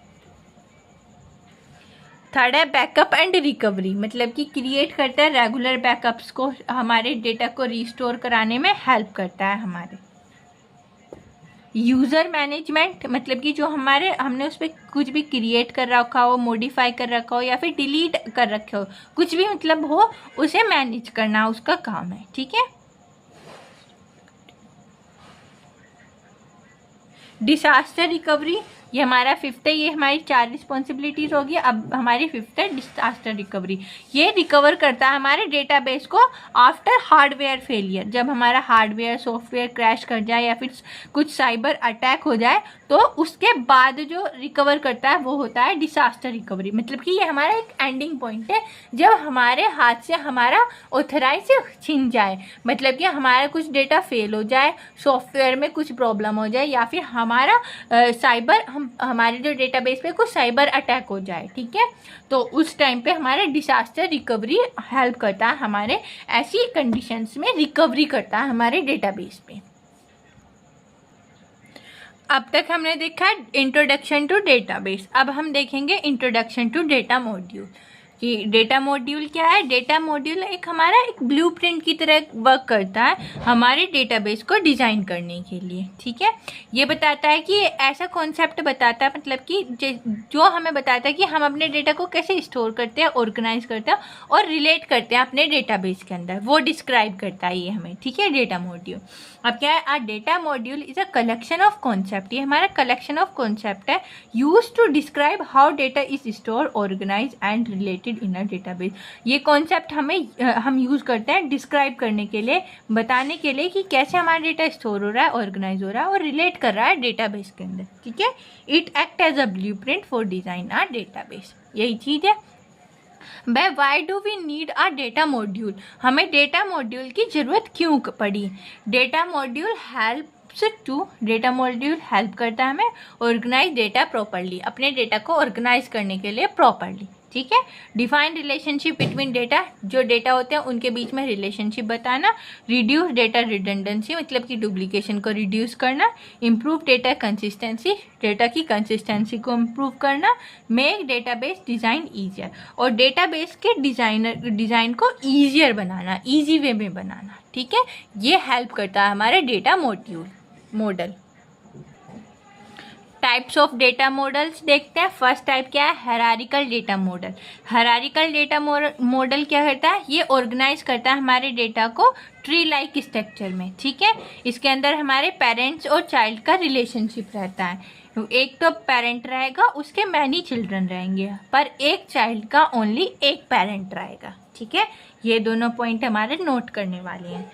थर्ड है बैकअप एंड रिकवरी, मतलब कि क्रिएट करता है रेगुलर बैकअप्स को, हमारे डेटा को रिस्टोर कराने में हेल्प करता है हमारे। यूज़र मैनेजमेंट, मतलब कि जो हमने उस पर कुछ भी क्रिएट कर रखा हो, मॉडिफाई कर रखा हो या फिर डिलीट कर रखे हो, कुछ भी मतलब हो, उसे मैनेज करना उसका काम है, ठीक है। डिसास्टर रिकवरी, ये हमारा फिफ्थ है, ये हमारी 4 रिस्पॉन्सिबिलिटीज़ होगी। अब हमारी फिफ्थ है डिसास्टर रिकवरी, ये रिकवर करता है हमारे डेटाबेस को आफ्टर हार्डवेयर फेलियर, जब हमारा हार्डवेयर सॉफ्टवेयर क्रैश कर जाए या फिर कुछ साइबर अटैक हो जाए, तो उसके बाद जो रिकवर करता है वो होता है डिसास्टर रिकवरी। मतलब कि ये हमारा एक एंडिंग पॉइंट है, जब हमारे हाथ से हमारा ऑथराइज छिन जाए, मतलब कि हमारा कुछ डेटा फेल हो जाए, सॉफ्टवेयर में कुछ प्रॉब्लम हो जाए, या फिर हमारा हमारे जो डेटाबेस पे कुछ साइबर अटैक हो जाए, ठीक है। तो उस टाइम पे हमारे डिसास्टर रिकवरी हेल्प करता है, हमारे ऐसी कंडीशंस में रिकवरी करता है हमारे डेटाबेस पे। अब तक हमने देखा इंट्रोडक्शन टू डेटाबेस, अब हम देखेंगे इंट्रोडक्शन टू डेटा मॉड्यूल, कि डेटा मॉड्यूल क्या है। डेटा मॉड्यूल हमारा एक ब्लूप्रिंट की तरह वर्क करता है हमारे डेटाबेस को डिज़ाइन करने के लिए, ठीक है। ये बताता है कि ऐसा कॉन्सेप्ट बताता है, मतलब कि जो हमें बताता है कि हम अपने डेटा को कैसे स्टोर करते हैं, ऑर्गेनाइज करते हैं और रिलेट करते हैं अपने डेटाबेस के अंदर, वो डिस्क्राइब करता है ये हमें, ठीक है, डेटा मॉड्यूल। अब क्या है, a data module is a collection of concept, ये हमारा कलेक्शन ऑफ कॉन्सेप्ट है use to describe how data is store, organise and related in a database. ये कॉन्सेप्ट हम यूज करते हैं डिस्क्राइब करने के लिए, बताने के लिए कि कैसे हमारा डेटा स्टोर हो रहा है, ऑर्गेनाइज हो रहा है और रिलेट कर रहा है डेटाबेस के अंदर, ठीक है। It act as a blueprint for design a database, यही चीज है। Why do we need a data module, हमें डेटा मॉड्यूल की जरूरत क्यों पड़ी। Data module data module help करता है हमें ऑर्गेनाइज डेटा प्रॉपरली, अपने डेटा को ऑर्गेनाइज करने के लिए प्रॉपरली, ठीक है। डिफाइन रिलेशनशिप बिटवीन डेटा, जो डेटा होते हैं उनके बीच में रिलेशनशिप बताना। रिड्यूस डेटा रिडंडेंसी, मतलब कि डुप्लीकेशन को रिड्यूस करना। इम्प्रूव डेटा कंसिस्टेंसी, डेटा की कंसिस्टेंसी को इम्प्रूव करना। मेक डेटाबेस डिज़ाइन ईजियर, और डेटाबेस के डिज़ाइन को ईजियर बनाना, ईजी वे में बनाना, ठीक है। ये हेल्प करता है हमारे data model. Types of data models देखते हैं। फर्स्ट टाइप क्या है, hierarchical data model. Hierarchical data model क्या करता है, ये ऑर्गेनाइज करता है हमारे डेटा को ट्री लाइक स्ट्रक्चर में, ठीक है। इसके अंदर हमारे पेरेंट्स और चाइल्ड का रिलेशनशिप रहता है। एक तो पेरेंट रहेगा, उसके मैनी चिल्ड्रन रहेंगे, पर एक चाइल्ड का ओनली एक पेरेंट रहेगा, ठीक है। ये दोनों पॉइंट हमारे नोट करने वाले हैं।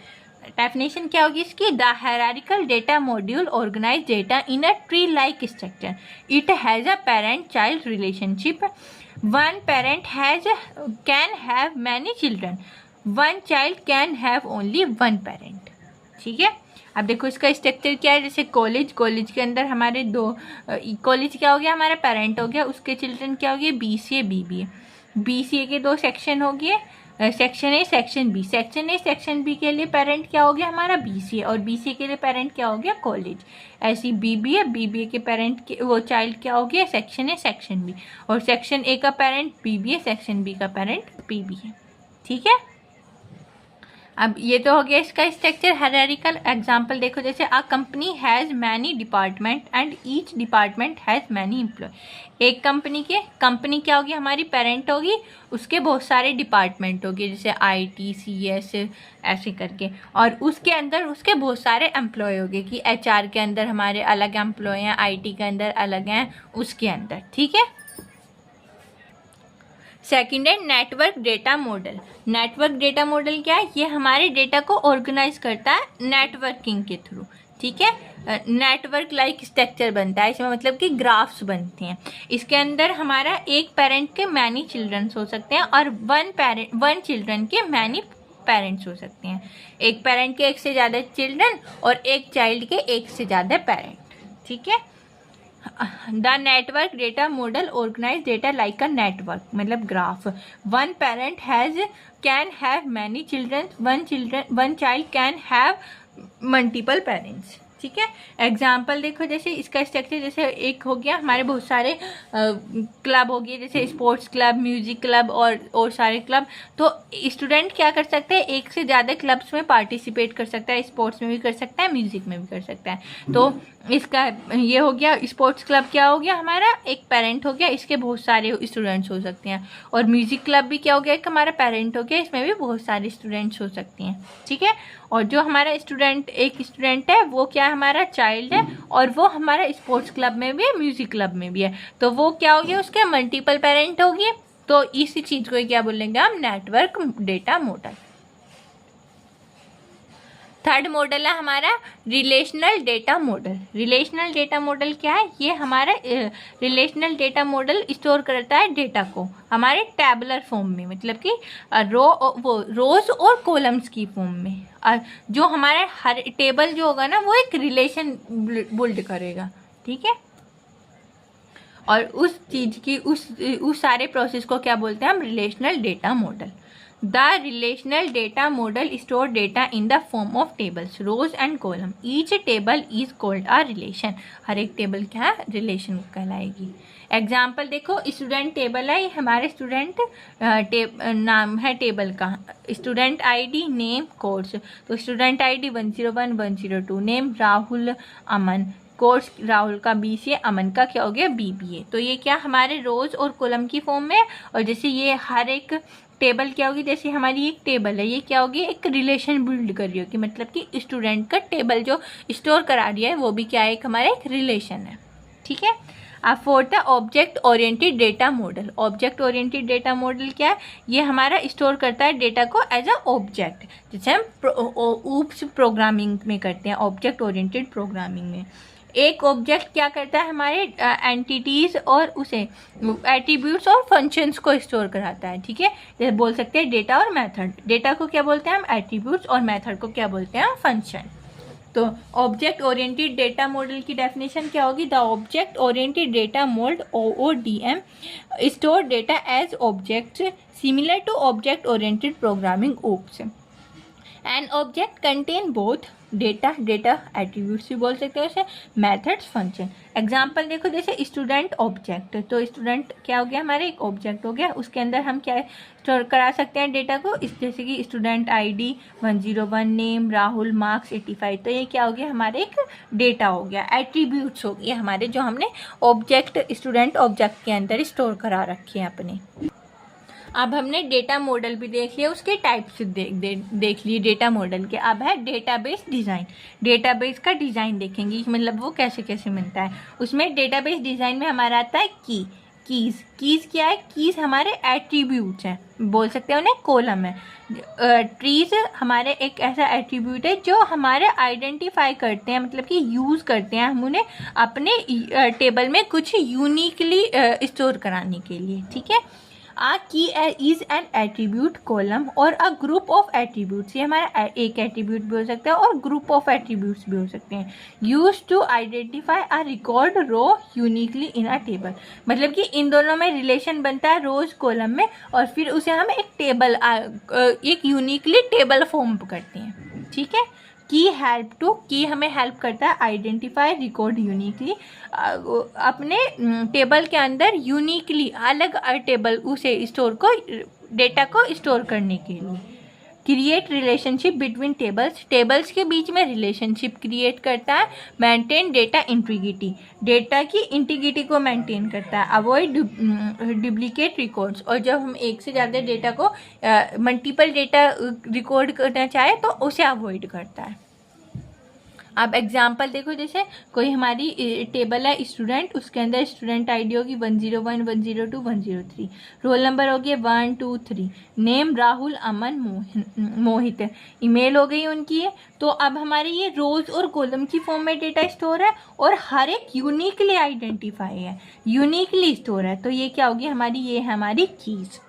डेफिनेशन क्या होगी इसकी, the hierarchical data module organise data in a tree like structure. It has a parent child relationship. One parent can have many children, one child can have only one parent, ठीक है। अब देखो इसका structure क्या है, जैसे college के अंदर हमारे दो कॉलेज क्या हो गया, हमारा पेरेंट हो गया, उसके चिल्ड्रन क्या हो गए, BCA BBA। BCA के दो सेक्शन हो गए, section A section B. Section A section B के लिए पेरेंट क्या हो गया हमारा BCA, और BCA के लिए पेरेंट क्या हो गया कॉलेज। ऐसी BBA के पेरेंट के वो चाइल्ड क्या हो गया सेक्शन ए सेक्शन बी, और सेक्शन ए का पेरेंट BBA, सेक्शन बी का पेरेंट BBA। ठीक है। अब ये तो हो गया इसका स्ट्रक्चर। हायरार्किकल एग्जांपल देखो, जैसे a company has many department and each department has many employee. एक कंपनी क्या होगी हमारी पेरेंट होगी, उसके बहुत सारे डिपार्टमेंट होंगे, जैसे IT CS ऐसे करके, और उसके अंदर उसके बहुत सारे एम्प्लॉय होंगे कि HR के अंदर हमारे अलग एम्प्लॉय हैं, IT के अंदर अलग हैं उसके अंदर। ठीक है। सेकेंड है network data model. Network data model क्या है, ये हमारे डेटा को ऑर्गेनाइज करता है नेटवर्किंग के थ्रू। ठीक है। नेटवर्क लाइक स्ट्रक्चर बनता है इसमें, मतलब कि ग्राफ्स बनते हैं। इसके अंदर हमारा एक पेरेंट के मैनी चिल्ड्रंस हो सकते हैं, और वन चिल्ड्रन के मैनी पेरेंट्स हो सकते हैं। एक पेरेंट के एक से ज़्यादा चिल्ड्रन, और एक चाइल्ड के एक से ज़्यादा पेरेंट। ठीक है। The network data model organise data like a network, मतलब graph. One parent can have many children, one child can have multiple parents. ठीक है। एग्जाम्पल देखो, जैसे इसका स्ट्रक्चर, जैसे एक हो गया हमारे बहुत सारे क्लब हो गए, जैसे स्पोर्ट्स क्लब, म्यूजिक क्लब और सारे क्लब। तो स्टूडेंट क्या कर सकते हैं, एक से ज़्यादा क्लब्स में पार्टिसिपेट कर सकता है, स्पोर्ट्स में भी कर सकता है, म्यूजिक में भी कर सकता है। तो इसका ये हो गया स्पोर्ट्स क्लब क्या हो गया हमारा, एक पेरेंट हो गया, इसके बहुत सारे स्टूडेंट्स हो सकते हैं। और म्यूजिक क्लब भी क्या हो गया, एक हमारा पेरेंट हो गया, इसमें भी बहुत सारे स्टूडेंट्स हो सकते हैं। ठीक है। और जो हमारा एक स्टूडेंट है वो क्या हमारा चाइल्ड है, और वो हमारा स्पोर्ट्स क्लब में भी है, म्यूजिक क्लब में भी है, तो वो क्या हो गया उसके मल्टीपल पेरेंट हो गए। तो इसी चीज़ को क्या बोलेंगे हम, network data model. Third model है हमारा relational data model. Relational data model क्या है, ये हमारा रिलेशनल डेटा मॉडल स्टोर करता है डेटा को हमारे टैबुलर फॉर्म में, मतलब कि रोज और कॉलम्स की फॉर्म में। और जो हमारे हर टेबल जो होगा ना, वो एक रिलेशन बिल्ड करेगा। ठीक है। और उस चीज़ की उस सारे प्रोसेस को क्या बोलते हैं हम, relational data model. The relational data model store data in the form of tables, rows and column. Each table is called a relation. हर एक टेबल क्या है, रिलेशन कहलाएगी। एग्जाम्पल देखो, स्टूडेंट टेबल है, ये हमारे स्टूडेंट नाम है टेबल का, स्टूडेंट ID नेम कोर्स। तो स्टूडेंट ID 101 102, नेम राहुल अमन, कोर्स राहुल का BCA, अमन का क्या हो गया BBA। तो ये क्या हमारे रोज और कॉलम की फॉर्म में। और जैसे ये हर एक टेबल क्या होगी, जैसे हमारी एक टेबल है, ये क्या होगी, एक रिलेशन बिल्ड कर रही होगी, मतलब कि स्टूडेंट का टेबल जो स्टोर करा रही है वो भी क्या है, एक हमारा एक रिलेशन है। ठीक है। अब फोर्थ है object oriented data model. Object oriented data model क्या है, ये हमारा स्टोर करता है डेटा को एज अ ऑब्जेक्ट, जैसे हम ऊप्स प्रोग्रामिंग में करते हैं, ऑब्जेक्ट ओरिएंटेड प्रोग्रामिंग में। एक ऑब्जेक्ट क्या करता है, हमारे एंटिटीज और उसे एट्रीब्यूट्स और फंक्शंस को स्टोर कराता है। ठीक है। जैसे बोल सकते हैं डेटा और मेथड। डेटा को क्या बोलते हैं हम, एट्रीब्यूट्स, और मेथड को क्या बोलते हैं हम, फंक्शन। तो ऑब्जेक्ट ओरिएंटेड डेटा मॉडल की डेफिनेशन क्या होगी, the object oriented data model OODM store data as objects similar to object oriented programming OOPS। An object contain both data attributes भी बोल सकते हैं उसे, मेथड्स, फंक्शन। एग्जाम्पल देखो, जैसे स्टूडेंट ऑब्जेक्ट, तो स्टूडेंट क्या हो गया हमारे एक ऑब्जेक्ट हो गया, उसके अंदर हम क्या स्टोर करा सकते हैं डेटा को, जैसे कि student ID 101, name Rahul, marks 85। तो ये क्या हो गया हमारे एक डेटा हो गया, एट्रीब्यूट्स हो गए हमारे, जो हमने ऑब्जेक्ट स्टूडेंट ऑब्जेक्ट के अंदर स्टोर करा रखे हैं अपने। अब हमने डेटा मॉडल भी देख लिया, उसके टाइप्स देख लिए डेटा मॉडल के। अब है डेटाबेस डिज़ाइन। डेटाबेस का डिज़ाइन देखेंगे, मतलब वो कैसे कैसे मिलता है। उसमें डेटाबेस डिज़ाइन में हमारा आता है कीज़ क्या है, कीज़ हमारे एट्रीब्यूट्स हैं, बोल सकते हैं उन्हें कॉलम है। ट्रीज़ हमारे एक ऐसा एट्रीब्यूट है जो हमारे आइडेंटिफाई करते हैं, मतलब कि यूज़ करते हैं हम उन्हें अपने टेबल में कुछ यूनिकली स्टोर कराने के लिए। ठीक है। आ की इज एन एट्रीब्यूट कॉलम और अ ग्रुप ऑफ एट्रीब्यूट्स, ये हमारा एक एट्रीब्यूट भी हो सकता है और ग्रुप ऑफ एट्रीब्यूट्स भी हो सकते हैं, use to identify a record row uniquely in a table. मतलब कि इन दोनों में रिलेशन बनता है रोज कॉलम में, और फिर उसे हम एक टेबल एक यूनिकली टेबल फॉर्म करते हैं। ठीक है, की हमें हेल्प करता है आइडेंटिफाई रिकॉर्ड यूनिकली, अपने टेबल के अंदर यूनिकली अलग टेबल उसे स्टोर को डेटा को स्टोर करने के लिए। क्रिएट रिलेशनशिप बिटवीन टेबल्स के बीच में रिलेशनशिप क्रिएट करता है। मेंटेन डेटा इंटीग्रिटी, डेटा की इंटीग्रिटी को मेंटेन करता है। अवॉइड डुप्लीकेट रिकॉर्ड्स, और जब हम एक से ज़्यादा डेटा को मल्टीपल डेटा रिकॉर्ड करना चाहे तो उसे अवॉइड करता है। अब एग्जाम्पल देखो, जैसे कोई हमारी टेबल है स्टूडेंट, उसके अंदर स्टूडेंट आईडी होगी 101, 102, 103, रोल नंबर हो गया 1, 2, 3, नेम राहुल, अमन, मोहित, ईमेल हो गई उनकी है। तो अब हमारे ये रोज और कॉलम की फॉर्म में डेटा स्टोर है और हर एक यूनिकली आइडेंटिफाई है, यूनिकली स्टोर है। तो ये क्या होगी हमारी, ये है हमारी कीज।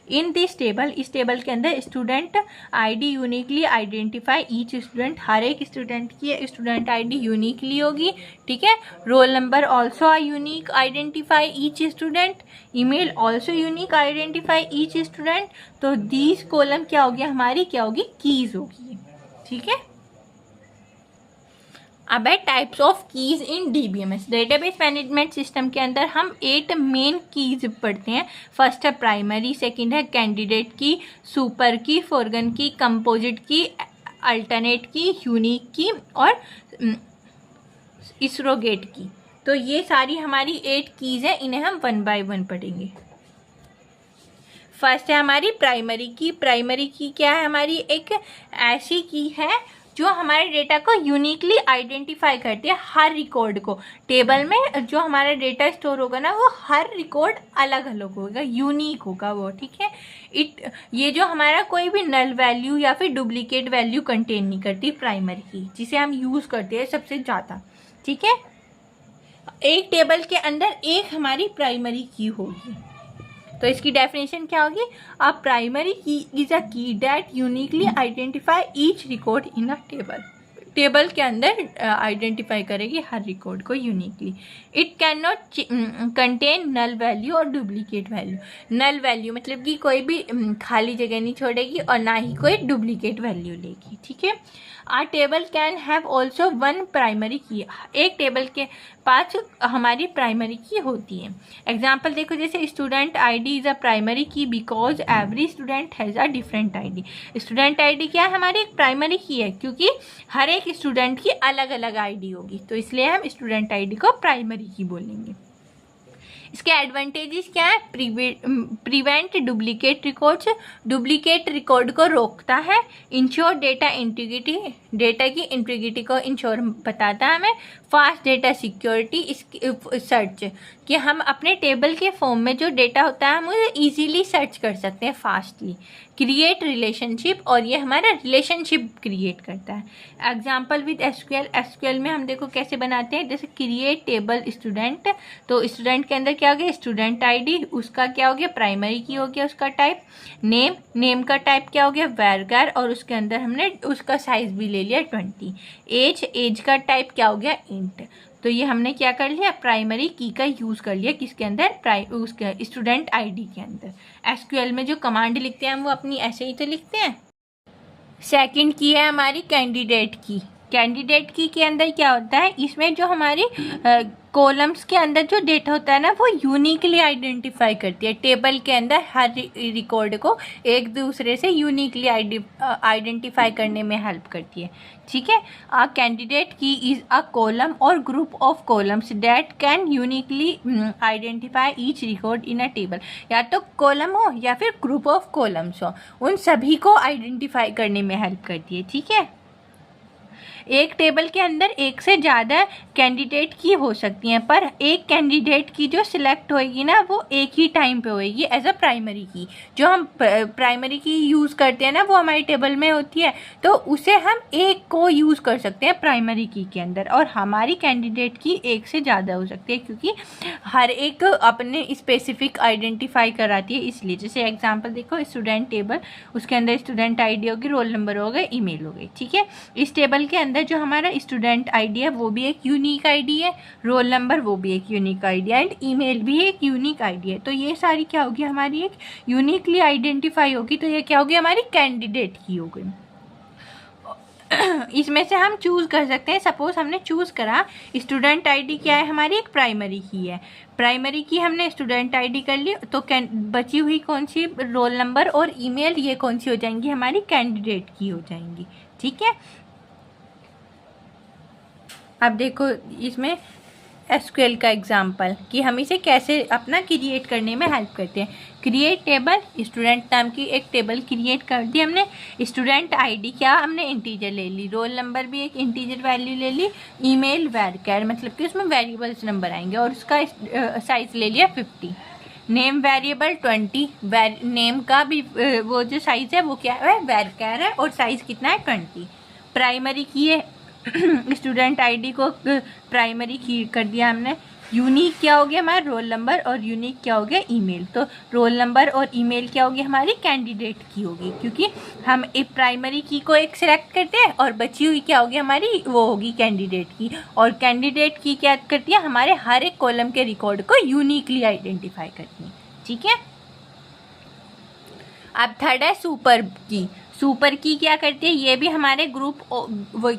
इन दिस टेबल, इस टेबल के अंदर student ID uniquely identify each student, हर एक स्टूडेंट की स्टूडेंट आईडी यूनिकली होगी। ठीक है, roll number also a unique identify each student, email also unique identify each student. तो दीज कॉलम क्या होगी हमारी, क्या होगी, कीज होगी। ठीक है, अब है types of keys in DBMS, database management system के अंदर हम 8 मेन कीज पढ़ते हैं। फर्स्ट है प्राइमरी, सेकंड है कैंडिडेट की, सुपर की, फॉरगन की, कंपोजिट की, अल्टरनेट की, यूनिक की और इसरोगेट की। तो ये सारी हमारी 8 कीज है, इन्हें हम 1 बाय 1 पढ़ेंगे। फर्स्ट है हमारी प्राइमरी की। प्राइमरी की क्या है हमारी, एक ऐसी की है जो हमारे डेटा को यूनिकली आइडेंटिफाई करती है, हर रिकॉर्ड को। टेबल में जो हमारा डेटा स्टोर होगा ना, वो हर रिकॉर्ड अलग अलग होगा, यूनिक होगा वो। ठीक है, ये जो हमारा कोई भी नल वैल्यू या फिर डुप्लीकेट वैल्यू कंटेन नहीं करती प्राइमरी की, जिसे हम यूज़ करते हैं सबसे ज़्यादा। ठीक है, एक टेबल के अंदर एक हमारी प्राइमरी की होगी। तो इसकी डेफिनेशन क्या होगी, अ primary key is a key that uniquely identify each record in a table. Table के अंदर आइडेंटिफाई करेगी हर रिकॉर्ड को uniquely. It can not contain null value और डुप्लीकेट वैल्यू। नल वैल्यू मतलब कि कोई भी खाली जगह नहीं छोड़ेगी और ना ही कोई डुप्लीकेट वैल्यू लेगी। ठीक है, a table can have also 1 primary key, एक टेबल के पास हमारी प्राइमरी की होती है। एग्जाम्पल देखो, जैसे student ID is a primary key because every student has a different ID. Student ID क्या है हमारी, एक प्राइमरी की है, क्योंकि हर एक स्टूडेंट की अलग अलग आईडी होगी, तो इसलिए हम स्टूडेंट आईडी को प्राइमरी की बोलेंगे। इसके एडवांटेजेस क्या है, prevent duplicate records, duplicate record को रोकता है। इंश्योर डेटा इंटीग्रिटी, डेटा की इंटीग्रिटी को इंश्योर बताता है हमें। फास्ट डेटा सिक्योरिटी, सर्च, कि हम अपने टेबल के फॉर्म में जो डेटा होता है हम उसे ईजीली सर्च कर सकते हैं फास्टली। क्रिएट रिलेशनशिप, और ये हमारा रिलेशनशिप क्रिएट करता है। एग्जाम्पल विद एसक्यूएल, एसक्यूएल में हम देखो कैसे बनाते हैं, जैसे क्रिएट टेबल स्टूडेंट, तो स्टूडेंट के अंदर क्या हो गया, स्टूडेंट आईडी, उसका क्या हो गया, प्राइमरी की हो गया उसका टाइप। नेम, नेम का टाइप क्या हो गया, वैरगार, और उसके अंदर हमने उसका साइज भी ले लिया 20। एज, एज का टाइप क्या हो गया, इंट। तो ये हमने क्या कर लिया, प्राइमरी की का यूज़ कर लिया किसके अंदर, उसके स्टूडेंट आईडी के अंदर। एसक्यूएल में जो कमांड लिखते हैं हम वो अपनी ऐसे ही तो लिखते हैं। सेकंड की है हमारी कैंडिडेट की। कैंडिडेट की के अंदर क्या होता है, इसमें जो हमारी कॉलम्स के अंदर जो डेटा होता है ना, वो यूनिकली आइडेंटिफाई करती है। टेबल के अंदर हर रिकॉर्ड को एक दूसरे से यूनिकली आइडेंटिफाई करने में हेल्प करती है। ठीक है, अ कैंडिडेट की इज अ कॉलम और group of columns that can uniquely identify each record in a table. या तो कॉलम हो या फिर ग्रुप ऑफ कॉलम्स हो, उन सभी को आइडेंटिफाई करने में हेल्प करती है। ठीक है, एक टेबल के अंदर एक से ज़्यादा कैंडिडेट की हो सकती हैं, पर एक कैंडिडेट की जो सिलेक्ट होएगी ना वो एक ही टाइम पे होएगी एज अ प्राइमरी की। जो हम प्राइमरी की यूज़ करते हैं ना वो हमारी टेबल में होती है, तो उसे हम एक को यूज़ कर सकते हैं प्राइमरी की के अंदर, और हमारी कैंडिडेट की एक से ज़्यादा हो सकती है क्योंकि हर एक अपने स्पेसिफिक आइडेंटिफाई कराती है इसलिए। जैसे एग्जांपल देखो, स्टूडेंट टेबल, उसके अंदर स्टूडेंट आईडी होगी, रोल नंबर होगा, ईमेल होगी, ठीक है। इस टेबल के अंदर जो हमारा स्टूडेंट आईडी है वो भी एक यूनिक आईडी है, रोल नंबर वो भी एक यूनिक आईडी है, एंड ईमेल भी एक यूनिक आईडी है। तो ये सारी क्या होगी, हमारी एक यूनिकली आइडेंटिफाई होगी। तो ये क्या होगी, हमारी कैंडिडेट की होगी। इसमें से हम चूज़ कर सकते हैं। सपोज हमने चूज़ करा स्टूडेंट आईडी क्या है हमारी, एक प्राइमरी की है, प्राइमरी की हमने स्टूडेंट आईडी कर ली, तो बची हुई कौन सी, रोल नंबर और ईमेल, ये कौन सी हो जाएंगी, हमारी कैंडिडेट की हो जाएंगी, ठीक है। अब देखो इसमें एसक्यूएल का एग्जाम्पल कि हम इसे कैसे अपना क्रिएट करने में हेल्प करते हैं। क्रिएट टेबल, स्टूडेंट नाम की एक टेबल क्रिएट कर दी हमने। स्टूडेंट आईडी क्या हमने इंटीजर ले ली, रोल नंबर भी एक इंटीजर वैल्यू ले ली, ईमेल वैरकर मतलब कि उसमें वेरिएबल्स नंबर आएंगे, और उसका साइज ले लिया 50। नेम वेरिएबल 20, नेम का भी वो जो साइज़ है वो क्या है, वैरकर है, और साइज़ कितना है 20। प्राइमरी की है स्टूडेंट आईडी को प्राइमरी की कर दिया हमने। यूनिक क्या हो गया हमारा, रोल नंबर, और यूनिक क्या हो गया, ईमेल। तो रोल नंबर और ईमेल क्या होगी, हमारी कैंडिडेट की होगी, क्योंकि हम एक प्राइमरी की को एक सिलेक्ट करते हैं और बची हुई क्या होगी हमारी, वो होगी कैंडिडेट की। और कैंडिडेट की क्या करती है, हमारे हर एक कॉलम के रिकॉर्ड को यूनिकली आइडेंटिफाई करती है, ठीक है। अब थर्ड है सुपर की। सुपर की क्या करती है, ये भी हमारे ग्रुप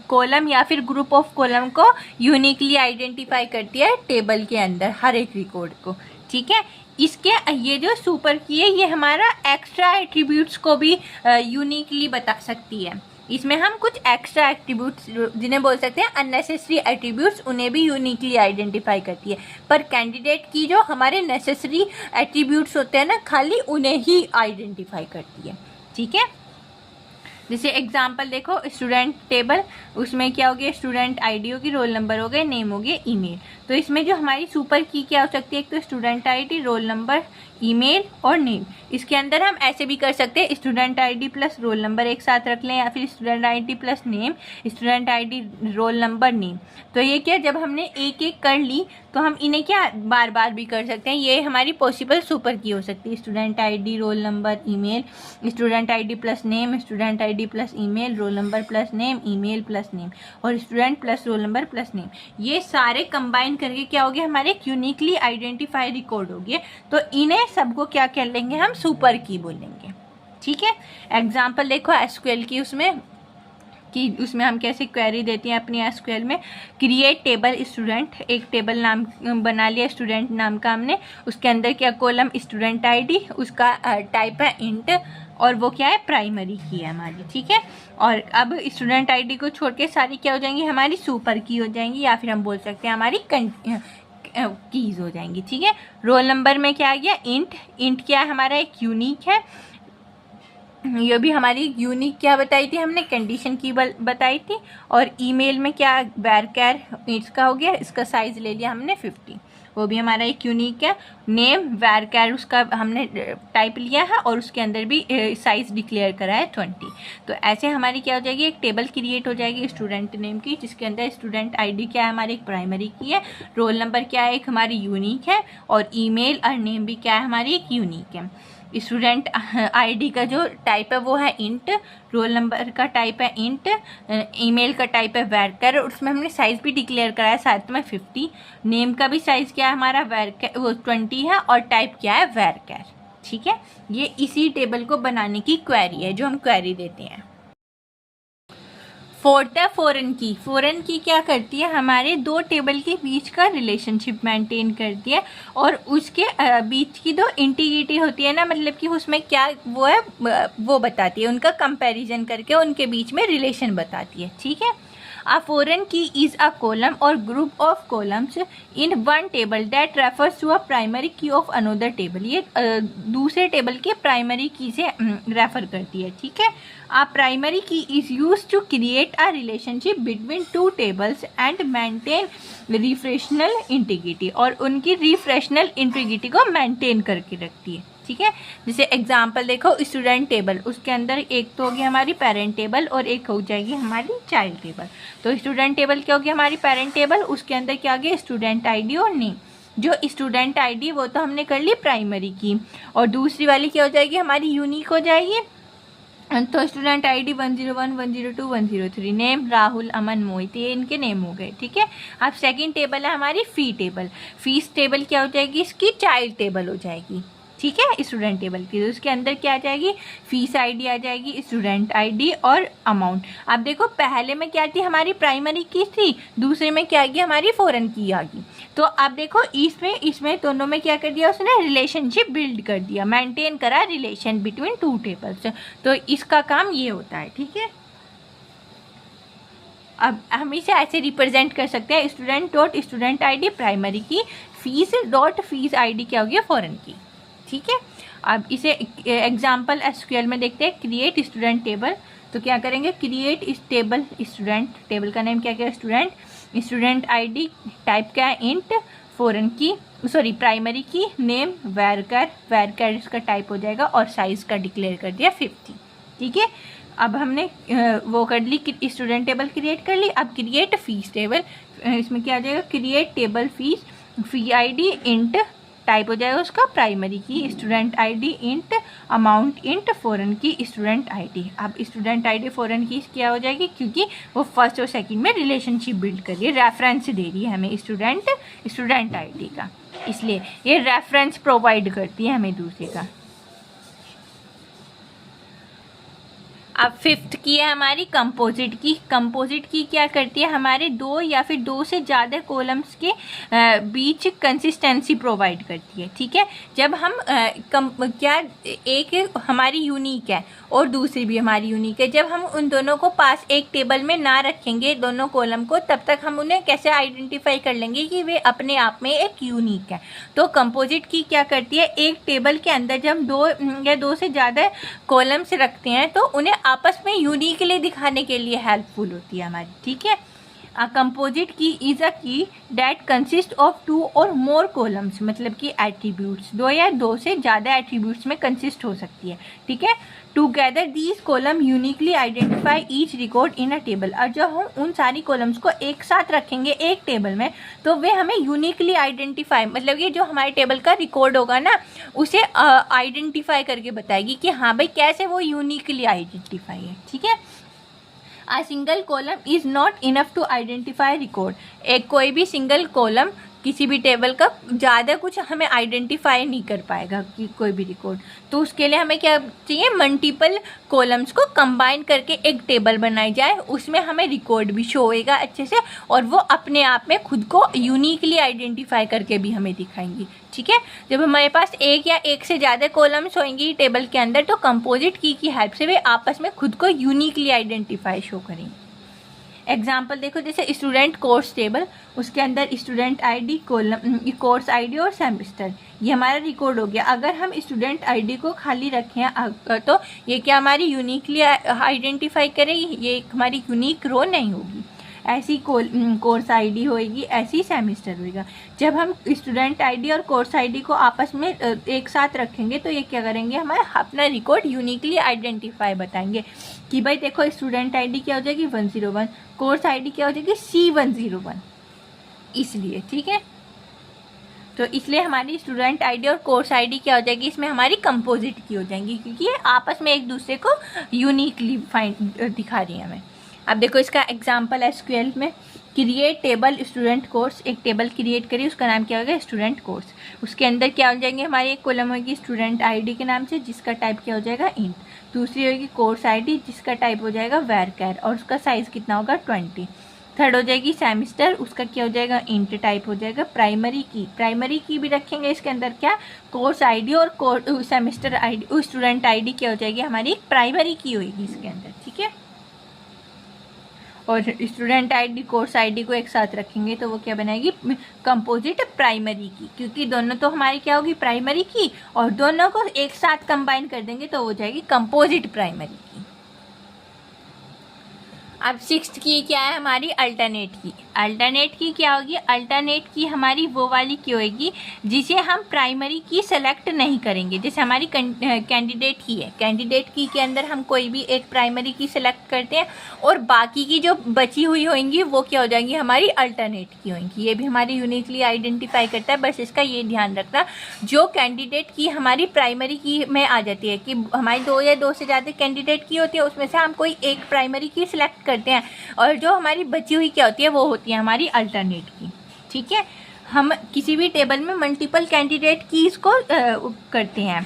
कॉलम या फिर ग्रुप ऑफ कॉलम को यूनिकली आइडेंटिफाई करती है टेबल के अंदर हर एक रिकॉर्ड को, ठीक है। इसके ये जो सुपर की है ये हमारा एक्स्ट्रा एट्रीब्यूट्स को भी यूनिकली बता सकती है। इसमें हम कुछ एक्स्ट्रा एट्रीब्यूट्स जिन्हें बोल सकते हैं अननेसेसरी एट्रीब्यूट्स, उन्हें भी यूनिकली आइडेंटिफाई करती है। पर कैंडिडेट की जो हमारे नेसेसरी एट्रीब्यूट्स होते हैं ना, खाली उन्हें ही आइडेंटिफाई करती है, ठीक है। जैसे एग्जांपल देखो, स्टूडेंट टेबल, उसमें क्या हो गया, स्टूडेंट आईडी होगी, रोल नंबर हो गए, नेम हो गया, ईमेल। तो इसमें जो हमारी सुपर की क्या हो सकती है, एक तो student ID, roll number, email और नेम। इसके अंदर हम ऐसे भी कर सकते हैं, student ID plus roll number एक साथ रख लें, या फिर student ID plus name, student ID, roll number, name. तो ये क्या, जब हमने एक एक कर ली तो हम इन्हें क्या बार बार भी कर सकते हैं। ये हमारी पॉसिबल सुपर की हो सकती है, student ID, roll number, email, student ID plus name, student ID plus email, roll number plus name, email plus name, और student plus roll number plus name. ये सारे कंबाइन करके क्या हो गया, हमारे एक यूनिकली आइडेंटिफाई रिकॉर्ड हो गए। तो इन्हें सबको क्या कर लेंगे, हम सुपर की बोलेंगे, ठीक है। एग्जाम्पल देखो एसक्यूएल की, उसमें हम कैसे क्वेरी देते हैं अपनी एसक्यूएल में। क्रिएट टेबल स्टूडेंट, एक टेबल नाम बना लिया स्टूडेंट नाम का हमने, उसके अंदर क्या कॉलम स्टूडेंट आईडी, उसका टाइप है इंट, और वो क्या है, प्राइमरी की है हमारी, ठीक है। और अब स्टूडेंट आईडी को छोड़ के सारी क्या हो जाएंगी, हमारी सुपर की हो जाएंगी, या फिर हम बोल सकते हैं हमारी कीज हो जाएंगी, ठीक है। रोल नंबर में क्या आ गया, इंट क्या है हमारा, एक यूनिक है। ये भी हमारी यूनिक क्या बताई थी हमने, कंडीशन की बताई थी। और ईमेल में क्या, वैरकर इसका हो गया, इसका साइज ले लिया हमने 50, वो भी हमारा एक यूनिक है। नेम वैरकर उसका हमने टाइप लिया है, और उसके अंदर भी साइज डिक्लेयर करा है 20। तो ऐसे हमारी क्या हो जाएगी, एक टेबल क्रिएट हो जाएगी स्टूडेंट नेम की, जिसके अंदर स्टूडेंट आईडी क्या है हमारी, एक प्राइमरी की है, रोल नंबर क्या है, एक हमारी यूनिक है, और ईमेल और नेम भी क्या है हमारी, एक यूनिक है। स्टूडेंट आईडी का जो टाइप है वो है इंट, रोल नंबर का टाइप है इंट, ईमेल का टाइप है वैरकर, और उसमें हमने साइज़ भी डिक्लेयर करा है साथ में 50। नेम का भी साइज़ क्या है हमारा, वैरकर वो 20 है, और टाइप क्या है, वैरकर, ठीक है। ये इसी टेबल को बनाने की क्वेरी है जो हम क्वेरी देते हैं। फोर्थ है फॉरेन की। फॉरेन की क्या करती है, हमारे दो टेबल के बीच का रिलेशनशिप मेंटेन करती है, और उसके बीच की जो इंटीग्रिटी होती है ना, मतलब कि उसमें क्या वो है वो बताती है, उनका कंपैरिजन करके उनके बीच में रिलेशन बताती है, ठीक है। A foreign key is a column और group of columns in one table that refers to a primary key of another table. ये दूसरे टेबल के प्राइमरी की से रेफर करती है, ठीक है। A primary key is use to create a relationship between two tables and maintain referential integrity, और उनकी रिफ्रेशनल इंटीग्रिटी को मेंटेन करके रखती है, ठीक है। जैसे एग्जाम्पल देखो, स्टूडेंट टेबल, उसके अंदर एक तो होगी हमारी पेरेंट टेबल और एक हो जाएगी हमारी चाइल्ड टेबल। तो स्टूडेंट टेबल क्या होगी हमारी पेरेंट टेबल, उसके अंदर क्या होगी स्टूडेंट आईडी और नेम। जो स्टूडेंट आईडी वो तो हमने कर ली प्राइमरी की, और दूसरी वाली क्या हो जाएगी हमारी यूनिक हो जाएगी। तो स्टूडेंट आईडी 101, 102, 103, नेम राहुल, अमन, मोहित, ये इनके नेम हो गए, ठीक है। अब सेकंड टेबल है हमारी फी टेबल। फीस टेबल क्या हो जाएगी इसकी, चाइल्ड टेबल हो जाएगी, ठीक है, स्टूडेंट टेबल की। तो उसके अंदर क्या आ जाएगी, फीस आईडी आ जाएगी, स्टूडेंट आईडी और अमाउंट। अब देखो पहले में क्या थी हमारी प्राइमरी की थी, दूसरे में क्या आ गई हमारी फॉरेन की आ गई। तो अब देखो इसमें दोनों में क्या कर दिया उसने, रिलेशनशिप बिल्ड कर दिया, मेंटेन करा रिलेशन बिटवीन टू टेबल्स। तो इसका काम ये होता है, ठीक है। अब हम इसे ऐसे रिप्रेजेंट कर सकते हैं, student dot student ID primary की, फीस डॉट फीस आईडी क्या होगी फॉरेन की, ठीक है। अब इसे एग्जाम्पल एसक्यूएल में देखते हैं, क्रिएट स्टूडेंट टेबल। तो क्या करेंगे, क्रिएट इस टेबल, स्टूडेंट टेबल का नेम क्या क्या स्टूडेंट, स्टूडेंट आईडी टाइप क्या है इंट, फॉरेन की सॉरी प्राइमरी की, नेम वैरकर इसका टाइप हो जाएगा, और साइज का डिक्लेयर कर दिया 50, ठीक है। अब हमने वो कर ली, स्टूडेंट टेबल क्रिएट कर ली। अब क्रिएट फीस टेबल, इसमें क्या आ जाएगा, क्रिएट टेबल फीस, फी आईडी इंट टाइप हो जाएगा उसका प्राइमरी की, student ID int, amount int, foreign की स्टूडेंट आईडी। अब स्टूडेंट आईडी फॉरेन की क्या हो जाएगी, क्योंकि वो फर्स्ट और सेकंड में रिलेशनशिप बिल्ड कर रही है, रेफरेंस दे रही है हमें स्टूडेंट आईडी का, इसलिए ये रेफरेंस प्रोवाइड करती है हमें दूसरे का। अब फिफ्थ की है हमारी कंपोजिट की। कंपोजिट की क्या करती है, हमारे दो या फिर दो से ज़्यादा कॉलम्स के बीच कंसिस्टेंसी प्रोवाइड करती है, ठीक है। जब हम क्या एक हमारी यूनिक है और दूसरी भी हमारी यूनिक है, जब हम उन दोनों को पास एक टेबल में ना रखेंगे दोनों कॉलम को, तब तक हम उन्हें कैसे आइडेंटिफाई कर लेंगे कि वे अपने आप में एक यूनिक है। तो कंपोजिट की क्या करती है, एक टेबल के अंदर जब हम दो या दो से ज़्यादा कॉलम्स रखते हैं तो उन्हें आपस में यूनिकली दिखाने के लिए हेल्पफुल होती है हमारी, ठीक है। A composite key is a key that consists of two or more columns, मतलब कि एट्रीब्यूट्स दो या दो से ज़्यादा एट्रीब्यूट्स में कंसिस्ट हो सकती है, ठीक है। Together these column uniquely identify each record in a table, और जब हम उन सारी कॉलम्स को एक साथ रखेंगे एक टेबल में तो वे हमें यूनिकली आइडेंटिफाई, मतलब ये जो हमारे टेबल का रिकॉर्ड होगा ना उसे आइडेंटिफाई करके बताएगी कि हाँ भाई कैसे वो यूनिकली आइडेंटिफाई है, ठीक है। A single column is not enough to identify record, एक कोई भी सिंगल कॉलम किसी भी टेबल का ज़्यादा कुछ हमें आइडेंटिफाई नहीं कर पाएगा कि कोई भी रिकॉर्ड। तो उसके लिए हमें क्या चाहिए, मल्टीपल कॉलम्स को कंबाइन करके एक टेबल बनाई जाए, उसमें हमें रिकॉर्ड भी शो होएगा अच्छे से, और वो अपने आप में खुद को यूनिकली आइडेंटिफाई करके भी हमें दिखाएंगी, ठीक है। जब हमारे पास एक या एक से ज़्यादा कॉलम्स होंगी टेबल के अंदर तो कंपोजिट की हेल्प से वे आपस में खुद को यूनिकली आइडेंटिफाई शो करेंगे। एग्जाम्पल देखो, जैसे स्टूडेंट कोर्स टेबल, उसके अंदर student ID, column, course ID और सेमेस्टर, ये हमारा रिकॉर्ड हो गया। अगर हम स्टूडेंट आईडी को खाली रखें तो ये क्या हमारी यूनिकली आइडेंटिफाई करेगी, ये हमारी यूनिक रो नहीं होगी। ऐसी कोर्स आईडी होएगी, ऐसी सेमेस्टर होएगा। जब हम स्टूडेंट आईडी और कोर्स आईडी को आपस में एक साथ रखेंगे तो ये क्या करेंगे, हमारा अपना रिकॉर्ड यूनिकली आइडेंटिफाई बताएंगे कि भाई देखो स्टूडेंट आईडी क्या हो जाएगी 101, कोर्स आईडी क्या हो जाएगी C101, इसलिए, ठीक है। तो इसलिए हमारी स्टूडेंट आईडी और कोर्स आईडी क्या हो जाएगी, इसमें हमारी कंपोजिट की हो जाएंगी, क्योंकि ये आपस में एक दूसरे को यूनिकली दिखा रही है हमें। अब देखो इसका एग्जाम्पल है एसक्यूएल में, क्रिएट टेबल स्टूडेंट कोर्स, एक टेबल क्रिएट करिए, उसका नाम क्या होगा स्टूडेंट कोर्स। उसके अंदर क्या हो जाएंगे, हमारी एक कॉलम होगी स्टूडेंट आईडी के नाम से जिसका टाइप क्या हो जाएगा इंट, दूसरी होगी कोर्स आईडी जिसका टाइप हो जाएगा वैरकर और उसका साइज कितना होगा 20, थर्ड हो जाएगी सेमेस्टर, उसका क्या हो जाएगा इंट टाइप हो जाएगा। प्राइमरी की भी रखेंगे इसके अंदर क्या, कोर्स आईडी और सेमेस्टर आईडी, स्टूडेंट आईडी क्या हो जाएगी हमारी प्राइमरी की होगी इसके अंदर, ठीक है। और स्टूडेंट आईडी कोर्स आईडी को एक साथ रखेंगे तो वो क्या बनाएगी, कंपोजिट प्राइमरी की, क्योंकि दोनों तो हमारी क्या होगी, प्राइमरी की, और दोनों को एक साथ कंबाइन कर देंगे तो हो जाएगी कंपोजिट प्राइमरी की। अब सिक्स्थ की क्या है हमारी, अल्टरनेट की। अल्टरनेट की क्या होगी, अल्टरनेट की हमारी वो वाली की होगी जिसे हम प्राइमरी की सेलेक्ट नहीं करेंगे। जैसे हमारी कैंडिडेट की है, कैंडिडेट की के अंदर हम कोई भी एक प्राइमरी की सेलेक्ट करते हैं और बाकी की जो बची हुई होंगी वो क्या हो जाएंगी, हमारी अल्टरनेट की होंगी। ये भी हमारी यूनिकली आइडेंटिफाई करता है, बस इसका ये ध्यान रखना, जो कैंडिडेट की हमारी प्राइमरी की में आ जाती है कि हमारी 2 या 2 से ज़्यादा कैंडिडेट की होती है, उसमें से हम कोई एक प्राइमरी की सिलेक्ट करते हैं और जो हमारी बची हुई क्या होती है वो होती है हमारी अल्टरनेट की। ठीक है, हम किसी भी टेबल में मल्टीपल कैंडिडेट कीज को करते हैं,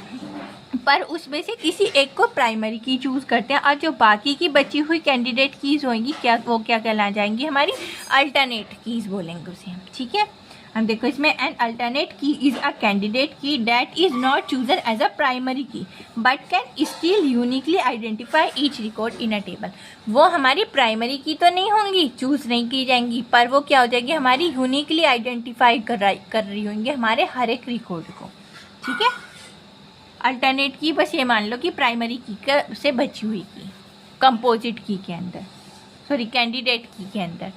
पर उसमें से किसी एक को प्राइमरी की चूज करते हैं और जो बाकी की बची हुई कैंडिडेट कीज होंगी क्या, वो क्या कहला जाएंगी, हमारी अल्टरनेट कीज बोलेंगे उसे हम। ठीक है, हम देखो इसमें an alternate key is a candidate key that is not chosen as a primary key but can still uniquely identify each record in a table. वो हमारी प्राइमरी की तो नहीं होंगी, चूज नहीं की जाएंगी, पर वो क्या हो जाएगी, हमारी यूनिकली आइडेंटिफाई कर रही होंगी हमारे हर एक रिकॉर्ड को। ठीक है, अल्टरनेट की बस ये मान लो कि प्राइमरी की से बची हुई की, कंपोजिट की के अंदर, सॉरी कैंडिडेट की के अंदर।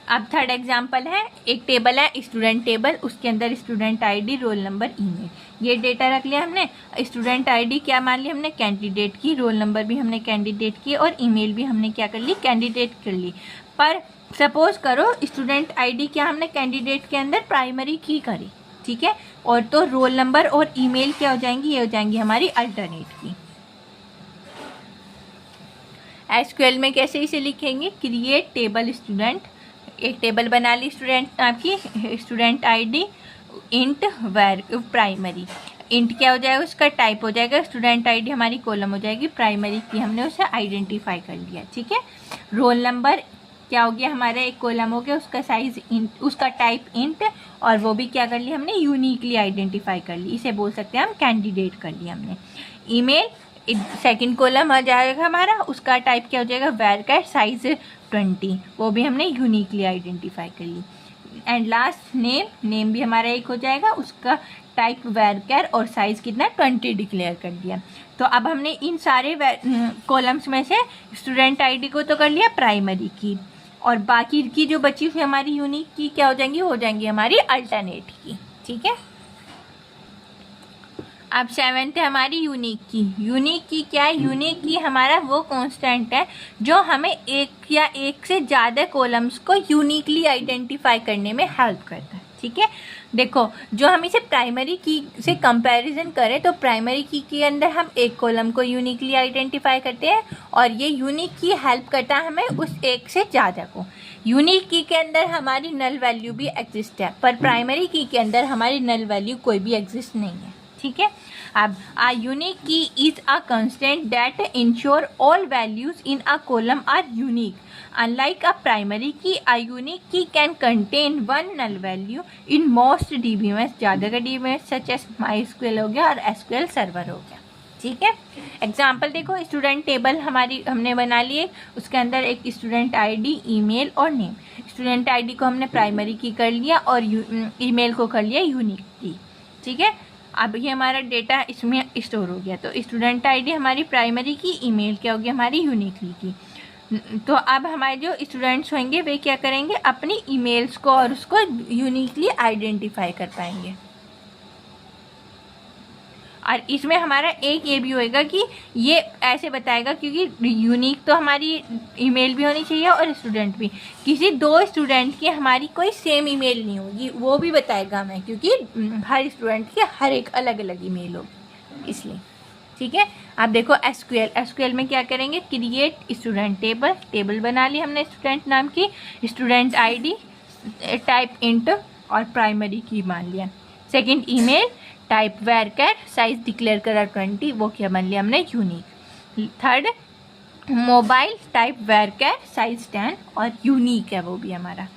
अब थर्ड एग्जाम्पल है, एक टेबल है स्टूडेंट टेबल, उसके अंदर student ID, roll number, email, ये डेटा रख लिया हमने। स्टूडेंट आईडी क्या मान लिया हमने, कैंडिडेट की, रोल नंबर भी हमने कैंडिडेट की और ईमेल भी हमने क्या कर ली, कैंडिडेट कर ली। पर सपोज करो स्टूडेंट आईडी क्या हमने कैंडिडेट के अंदर प्राइमरी की करी, ठीक है, और तो रोल नंबर और ईमेल क्या हो जाएंगी, ये हो जाएंगी हमारी अल्टरनेट की। एसक्यूएल में कैसे इसे लिखेंगे, क्रिएट टेबल स्टूडेंट, एक टेबल बना ली स्टूडेंट आपकी, student ID int where primary, int क्या हो जाएगा, उसका टाइप हो जाएगा स्टूडेंट आईडी, हमारी कॉलम हो जाएगी प्राइमरी की, हमने उसे आइडेंटिफाई कर लिया। ठीक है, रोल नंबर क्या हो गया हमारा, एक कॉलम हो गया, उसका साइज इंट, उसका टाइप इंट, और वो भी क्या कर लिया हमने, यूनिकली आइडेंटिफाई कर ली, इसे बोल सकते हैं हम कैंडिडेट कर लिया हमने। ईमेल सेकंड कॉलम आ जाएगा हमारा, उसका टाइप क्या हो जाएगा, वेरकैट, साइज 20, वो भी हमने यूनिकली आइडेंटिफाई कर ली। एंड लास्ट नेम, नेम भी हमारा एक हो जाएगा, उसका टाइप वेरकैर और साइज कितना 20 डिक्लेयर कर दिया। तो अब हमने इन सारे कॉलम्स में से स्टूडेंट आईडी को तो कर लिया प्राइमरी की, और बाकी की जो बची हुई हमारी यूनिक की क्या हो जाएंगी, हो जाएंगी हमारी अल्टरनेट की। ठीक है, अब सेवेंथ है हमारी यूनिक की। यूनिक की क्या है, यूनिक की हमारा वो कांस्टेंट है जो हमें एक या एक से ज़्यादा कॉलम्स को यूनिकली आइडेंटिफाई करने में हेल्प करता है। ठीक है, देखो जो हम इसे प्राइमरी की से कंपैरिजन करें तो प्राइमरी की के अंदर हम एक कॉलम को यूनिकली आइडेंटिफाई करते हैं और ये यूनिक की हेल्प करता है हमें उस एक से ज़्यादा को। यूनिक की के अंदर हमारी नल वैल्यू भी एग्जिस्ट है, पर प्राइमरी की के अंदर हमारी नल वैल्यू कोई भी एग्जिस्ट नहीं है। ठीक है, अब a unique key is a constant that ensure all values in a column are unique. Unlike a primary key, a unique key can contain one null value in most DBMS, ज़्यादा का DBMS such as MySQL हो गया और SQL server हो गया। ठीक है, example देखो, स्टूडेंट टेबल हमारी हमने बना लिए, उसके अंदर एक स्टूडेंट आईडी, ईमेल और नेम। स्टूडेंट आईडी को हमने प्राइमरी की कर लिया और ईमेल को कर लिया यूनिक की। ठीक है, अब ये हमारा डेटा इसमें स्टोर हो गया, तो स्टूडेंट आईडी हमारी प्राइमरी की, ईमेल क्या होगी हमारी यूनिकली की। तो अब हमारे जो स्टूडेंट्स होंगे वे क्या करेंगे, अपनी ईमेल्स को और उसको यूनिकली आइडेंटिफाई कर पाएंगे। और इसमें हमारा एक ये भी होएगा कि ये ऐसे बताएगा, क्योंकि यूनिक तो हमारी ईमेल भी होनी चाहिए और स्टूडेंट भी, किसी दो स्टूडेंट की हमारी कोई सेम ईमेल नहीं होगी, वो भी बताएगा हमें, क्योंकि हर स्टूडेंट की हर एक अलग अलग ईमेल होगी इसलिए। ठीक है, आप देखो एसक्यूएल में क्या करेंगे, क्रिएट स्टूडेंट टेबल, टेबल बना ली हमने स्टूडेंट नाम की, स्टूडेंट आईडी टाइप इंट और प्राइमरी की मान लिया। Second email type varchar, size declare करा 20, वो क्या मान लिया हमने unique. Third mobile type varchar, size 10 और यूनिक है वो भी हमारा।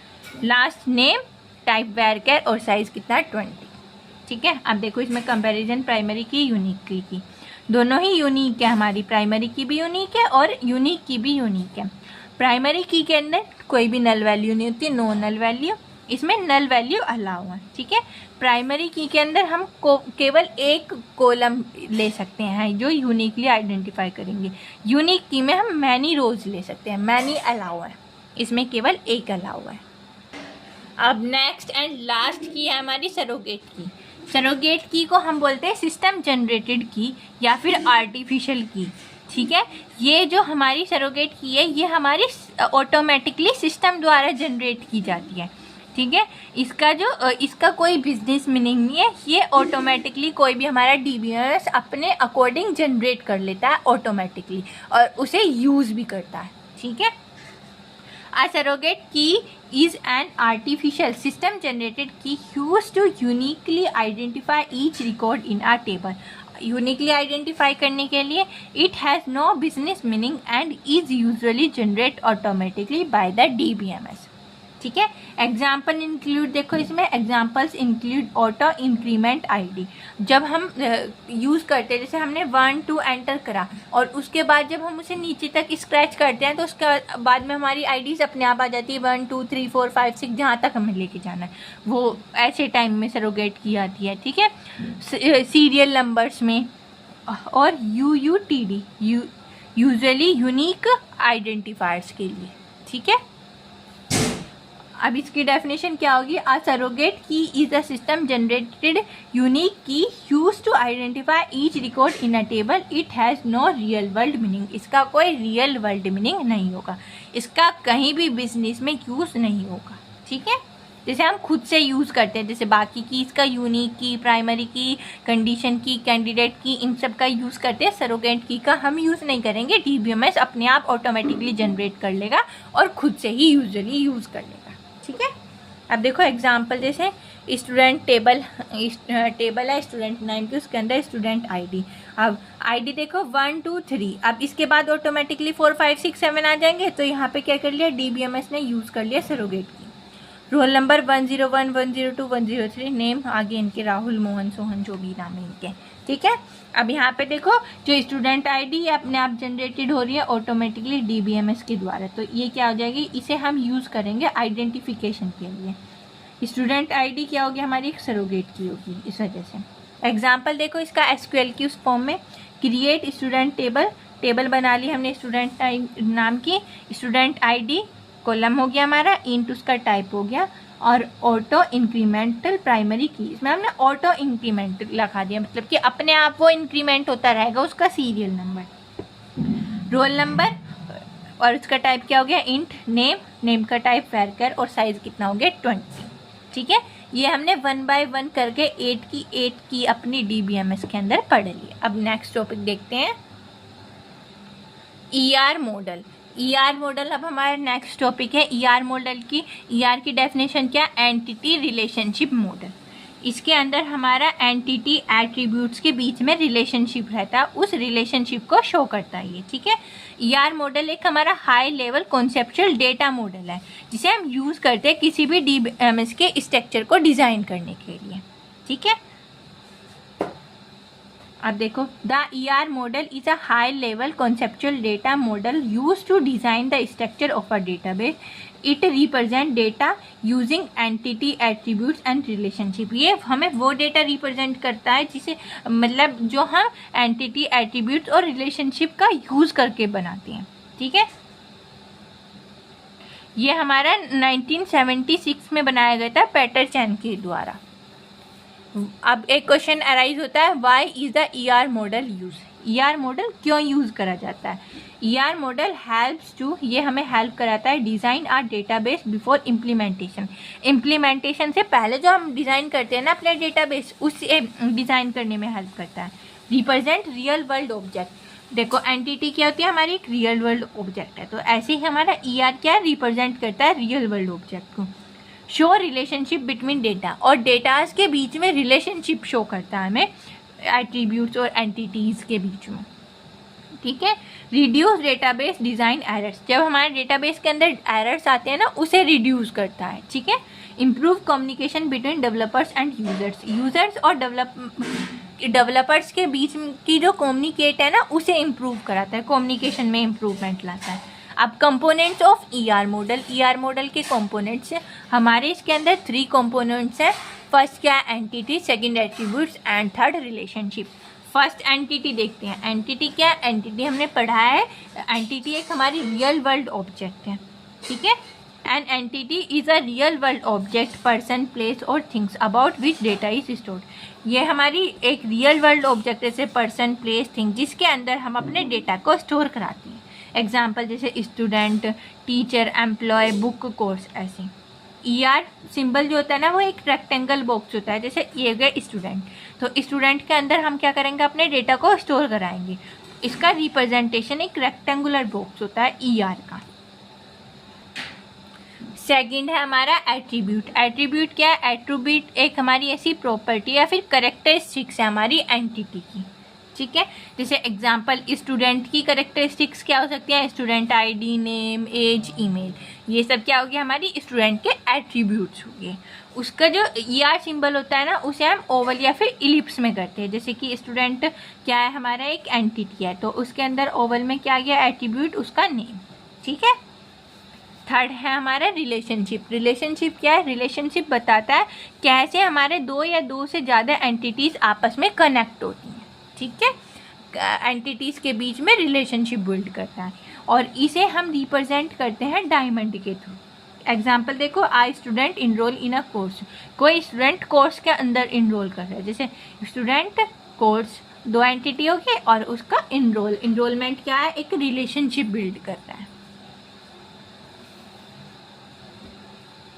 लास्ट नेम टाइप वेरकैर और साइज कितना 20। ठीक है, अब देखो इसमें कंपैरिजन प्राइमरी की यूनिक की दोनों ही यूनिक है, हमारी प्राइमरी की भी यूनिक है और यूनिक की भी यूनिक है। प्राइमरी की के अंदर कोई भी नल वैल्यू नहीं होती, नो नल वैल्यू, इसमें नल वैल्यू अलाउ है। ठीक है, प्राइमरी की के अंदर हम केवल एक कॉलम ले सकते हैं जो यूनिकली आइडेंटिफाई करेंगे। यूनिक की में हम मैनी रोज ले सकते हैं, मैनी अलाउ है, इसमें केवल एक अलाउ है। अब नेक्स्ट एंड लास्ट की है हमारी सरोगेट की। सरोगेट की को हम बोलते हैं सिस्टम जनरेटेड की या फिर आर्टिफिशियल की। ठीक है, ये जो हमारी सरोगेट की है ये हमारी ऑटोमेटिकली सिस्टम द्वारा जनरेट की जाती है। ठीक है, इसका कोई बिजनेस मीनिंग नहीं है, ये ऑटोमेटिकली कोई भी हमारा डीबीएमएस अपने अकॉर्डिंग जनरेट कर लेता है ऑटोमेटिकली और उसे यूज़ भी करता है। ठीक है, A surrogate key is an artificial system generated key used to uniquely identify each record in a table. Uniquely identify करने के लिए it has no business meaning and is usually generate automatically by the DBMS. ठीक है, example include, देखो इसमें examples include auto increment ID. जब हम use करते हैं, जैसे हमने 1 2 एंटर करा और उसके बाद जब हम उसे नीचे तक स्क्रैच करते हैं तो उसके बाद में हमारी आईडीज अपने आप आ जाती है, 1 2 3 4 5 6 जहाँ तक हमें लेके जाना है वो ऐसे टाइम में सरोगेट की आती है। ठीक है, सीरियल नंबर्स में और UUTD यूजुअली यूनिक आइडेंटिफायर्स के लिए। ठीक है, अब इसकी डेफिनेशन क्या होगी? A surrogate key is a system generated unique key use to identify each record in a table. It has no real world meaning. इसका कोई रियल वर्ल्ड मीनिंग नहीं होगा, इसका कहीं भी बिजनेस में यूज़ नहीं होगा। ठीक है, जैसे हम खुद से यूज़ करते हैं, जैसे बाकी की इसका यूनिक की, प्राइमरी की, कंडीशन की, कैंडिडेट की, इन सब का यूज़ करते हैं। सरोगेट की का हम यूज़ नहीं करेंगे, डीबीएमएस अपने आप ऑटोमेटिकली जनरेट कर लेगा और खुद से ही यूजुअली यूज़ कर लेगा। ठीक है, अब देखो एग्जाम्पल, जैसे स्टूडेंट टेबल है स्टूडेंट नाम की, उसके अंदर स्टूडेंट आईडी। अब आईडी देखो 1 2 3, अब इसके बाद ऑटोमेटिकली 4 5 6 7 आ जाएंगे, तो यहाँ पे क्या कर लिया डीबीएमएस ने यूज़ कर लिया सरोगेट की। रोल नंबर 101 102 103, नेम आगे इनके राहुल मोहन सोहन जो भी नाम है इनके। ठीक है, अब यहाँ पे देखो जो स्टूडेंट आईडी अपने आप जनरेटेड हो रही है ऑटोमेटिकली डीबीएमएस के द्वारा, तो ये क्या हो जाएगी, इसे हम यूज़ करेंगे आइडेंटिफिकेशन के लिए। स्टूडेंट आईडी क्या होगी हमारी, एक सरोगेट की होगी इस वजह से। एग्जाम्पल देखो इसका एसक्यूएल की उस फॉर्म में, क्रिएट स्टूडेंट टेबल बना ली हमने स्टूडेंट नाम की, स्टूडेंट आईडी कॉलम हो गया हमारा, इंट उसका टाइप हो गया, और ऑटो इंक्रीमेंटल प्राइमरी की, इसमें हमने ऑटो इंक्रीमेंट लिखा दिया, मतलब कि अपने आप वो इंक्रीमेंट होता रहेगा उसका सीरियल नंबर। रोल नंबर और उसका टाइप क्या हो गया इंट, नेम का टाइप वेरकर, और साइज कितना हो गया 20। ठीक है, ये हमने 1 बाय 1 करके 8 की अपनी डीबीएमएस के अंदर पढ़ ली। अब नेक्स्ट टॉपिक देखते हैं, ER मॉडल। ER मॉडल अब हमारा नेक्स्ट टॉपिक है। ER मॉडल की ER की डेफिनेशन क्या, एंटिटी रिलेशनशिप मॉडल। इसके अंदर हमारा एंटिटी एट्रीब्यूट्स के बीच में रिलेशनशिप रहता है, उस रिलेशनशिप को शो करता है ये। ठीक है, ER मॉडल एक हमारा high level conceptual data model है जिसे हम यूज़ करते हैं किसी भी डीबीएमएस के स्ट्रक्चर को डिज़ाइन करने के लिए। ठीक है, अब देखो the ER model is a high level conceptual data model use to design the structure of a database. It represent data using entity attributes and relationship. ये हमें वो डेटा रिप्रेजेंट करता है जिसे मतलब जो हम एंटिटी एट्रीब्यूट्स और रिलेशनशिप का यूज करके बनाते हैं। ठीक है, ये हमारा 1976 में बनाया गया था पेटर चैन के द्वारा। अब एक क्वेश्चन अराइज होता है, why is the ER model use. ER model क्यों यूज करा जाता है? ER मॉडल हेल्प्स टू, ये हमें हेल्प कराता है design our database before implementation. Implementation से पहले जो हम डिज़ाइन करते हैं ना अपने डेटाबेस, उसे डिज़ाइन करने में हेल्प करता है। Represent real world object. देखो एंटिटी क्या होती है हमारी, एक रियल वर्ल्ड ऑब्जेक्ट है, तो ऐसे ही हमारा ER क्या रिप्रेजेंट करता है रियल वर्ल्ड ऑब्जेक्ट को। शो रिलेशनशिप बिटवीन डेटा, और डेटाज के बीच में रिलेशनशिप शो करता है हमें एट्रीब्यूट्स और एंटिटीज़ के बीच में। ठीक है, रिड्यूस डेटाबेस डिज़ाइन एरर्स। जब हमारे डेटाबेस के अंदर एरर्स आते हैं ना, उसे रिड्यूस करता है। ठीक है, improve communication between developers and users और डेवलपर्स के बीच की जो कम्युनिकेट है ना, उसे इम्प्रूव कराता है, कम्युनिकेशन में इम्प्रूवमेंट लाता है। अब components of ER model, ER model के कंपोनेंट्स हमारे इसके अंदर 3 कंपोनेंट्स हैं। फर्स्ट क्या है, entity, second attributes and third relationship. First entity देखते हैं। एंटिटी क्या है, एंटिटी हमने पढ़ा है, एंटिटी एक हमारी रियल वर्ल्ड ऑब्जेक्ट है, ठीक है। An entity is a real world object, person, place और things about which data is stored. ये हमारी एक रियल वर्ल्ड ऑब्जेक्ट जैसे पर्सन, प्लेस, थिंग, जिसके अंदर हम अपने डेटा को स्टोर कराते हैं। एग्जाम्पल जैसे student, teacher, employee, book, course, ऐसे। ईआर सिंबल जो होता है ना, वो एक रेक्टेंगल बॉक्स होता है। जैसे ये गए स्टूडेंट, तो स्टूडेंट के अंदर हम क्या करेंगे, अपने डेटा को स्टोर कराएंगे। इसका रिप्रेजेंटेशन एक रेक्टेंगुलर बॉक्स होता है ईआर का। सेकंड है हमारा एट्रीब्यूट। एट्रीब्यूट क्या है, एट्रीब्यूट एक हमारी ऐसी प्रॉपर्टी या फिर करेक्टरिस्टिक्स है हमारी एंटिटी की, ठीक है। जैसे एग्जांपल स्टूडेंट की करेक्टरिस्टिक्स क्या हो सकती है, student ID, name, age, email, ये सब क्या हो गया, हमारी स्टूडेंट के एट्रीब्यूट्स हो गए। उसका जो ईआर सिंबल होता है ना, उसे हम ओवल या फिर इलिप्स में करते हैं। जैसे कि स्टूडेंट क्या है, हमारा एक एंटिटी है, तो उसके अंदर ओवल में क्या गया, एट्रीब्यूट, उसका नेम, ठीक है। थर्ड है हमारा रिलेशनशिप। रिलेशनशिप क्या है, रिलेशनशिप बताता है कैसे हमारे 2 या 2 से ज़्यादा एंटिटीज़ आपस में कनेक्ट होती हैं, ठीक है। एंटिटीज़ के बीच में रिलेशनशिप बिल्ड करता है और इसे हम रिप्रेजेंट करते हैं डायमंड के थ्रू। एग्जाम्पल देखो, I student enrol in a course. कोई स्टूडेंट कोर्स के अंदर इनरोल कर रहा है, जैसे स्टूडेंट, कोर्स, 2 एंटिटी हो गई और उसका इनरोलमेंट क्या है, एक रिलेशनशिप बिल्ड करता है।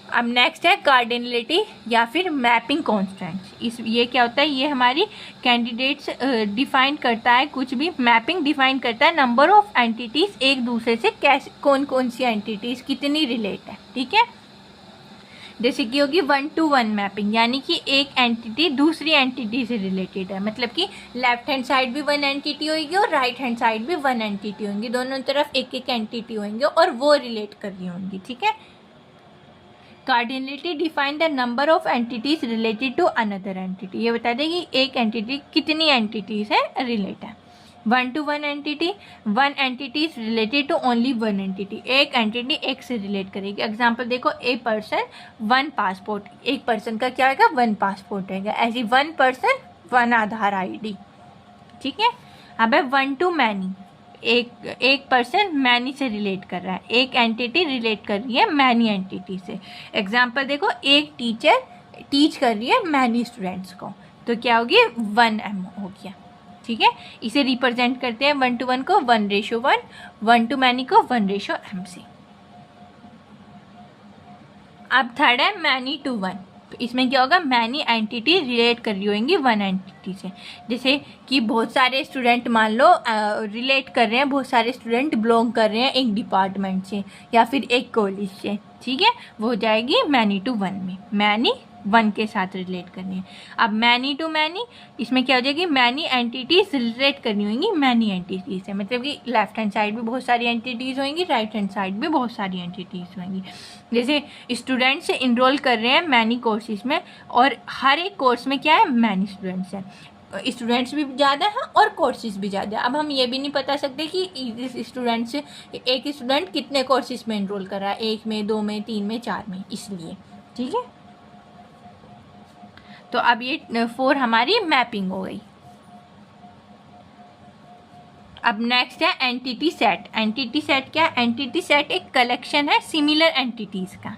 अब नेक्स्ट है कार्डिनलिटी या फिर मैपिंग कॉन्स्टेंट्स। ये क्या होता है, ये हमारी कैंडिडेट्स डिफाइन करता है, कुछ भी मैपिंग डिफाइन करता है नंबर ऑफ एंटिटीज़ एक दूसरे से कैसे, कौन कौन सी एंटिटीज़ कितनी रिलेट है, ठीक है। जैसे कि होगी 1 to 1 मैपिंग, यानी कि एक एंटिटी दूसरी एंटिटी से रिलेटेड है, मतलब कि लेफ्ट हैंड साइड भी 1 एंटिटी होगी और राइट हैंड साइड भी 1 एंटिटी होंगी, दोनों तरफ एक एक एंटिटी होंगे और वो रिलेट कर रही होंगी, ठीक है। Cardinality define the number of entities related to another entity. ये बता दें कि एक एंटिटी कितनी एंटिटीज है रिलेट है। 1 to 1 entity, 1 entity is related to only 1 entity, एक एंटिटी एक से रिलेट करेगी। एग्जांपल देखो, ए पर्सन 1 पासपोर्ट, एक पर्सन का क्या होगा, 1 पासपोर्ट रहेगा। ऐसी 1 पर्सन 1 आधार आईडी, ठीक है। अब है 1 to मैनी, एक पर्सन मैनी से रिलेट कर रहा है, एक एंटिटी रिलेट कर रही है मैनी एंटिटी से। एग्जांपल देखो, एक टीचर टीच कर रही है मैनी स्टूडेंट्स को, तो क्या होगी, 1m हो गया, ठीक है। इसे रिप्रेजेंट करते हैं 1 to 1 को 1:1, 1 to मैनी को 1:m से। अब थर्ड है मैनी टू 1। तो इसमें क्या होगा, मैनी एंटिटी रिलेट कर रही होंगी 1 एंटिटी से। जैसे कि बहुत सारे स्टूडेंट मान लो रिलेट कर रहे हैं, बहुत सारे स्टूडेंट बिलोंग कर रहे हैं एक डिपार्टमेंट से या फिर एक कॉलेज से, ठीक है, वो हो जाएगी मैनी टू 1 में, मैनी 1 के साथ रिलेट करनी है। अब मैनी टू मैनी, इसमें क्या हो जाएगी, मैनी एंटिटीज रिलेट करनी होंगी मैनी एंटिटीज से, मतलब कि लेफ्ट हैंड साइड भी बहुत सारी एंटिटीज़ होंगी, राइट हैंड साइड भी बहुत सारी एंटिटीज़ होंगी। जैसे स्टूडेंट्स इनरोल कर रहे हैं मैनी कोर्सेज में और हर एक कोर्स में क्या है, मैनी स्टूडेंट्स हैं, स्टूडेंट्स भी ज़्यादा हैं और कोर्सेज भी ज़्यादा। अब हम ये भी नहीं बता सकते कि स्टूडेंट्स, एक स्टूडेंट कितने कोर्सेज में इनरोल कर रहा है, 1 में, 2 में, 3 में, 4 में, इसलिए, ठीक है। तो अब ये 4 हमारी मैपिंग हो गई। अब नेक्स्ट है एंटिटी सेट। एंटिटी सेट क्या है, एंटिटी सेट एक कलेक्शन है सिमिलर एंटिटीज़ का,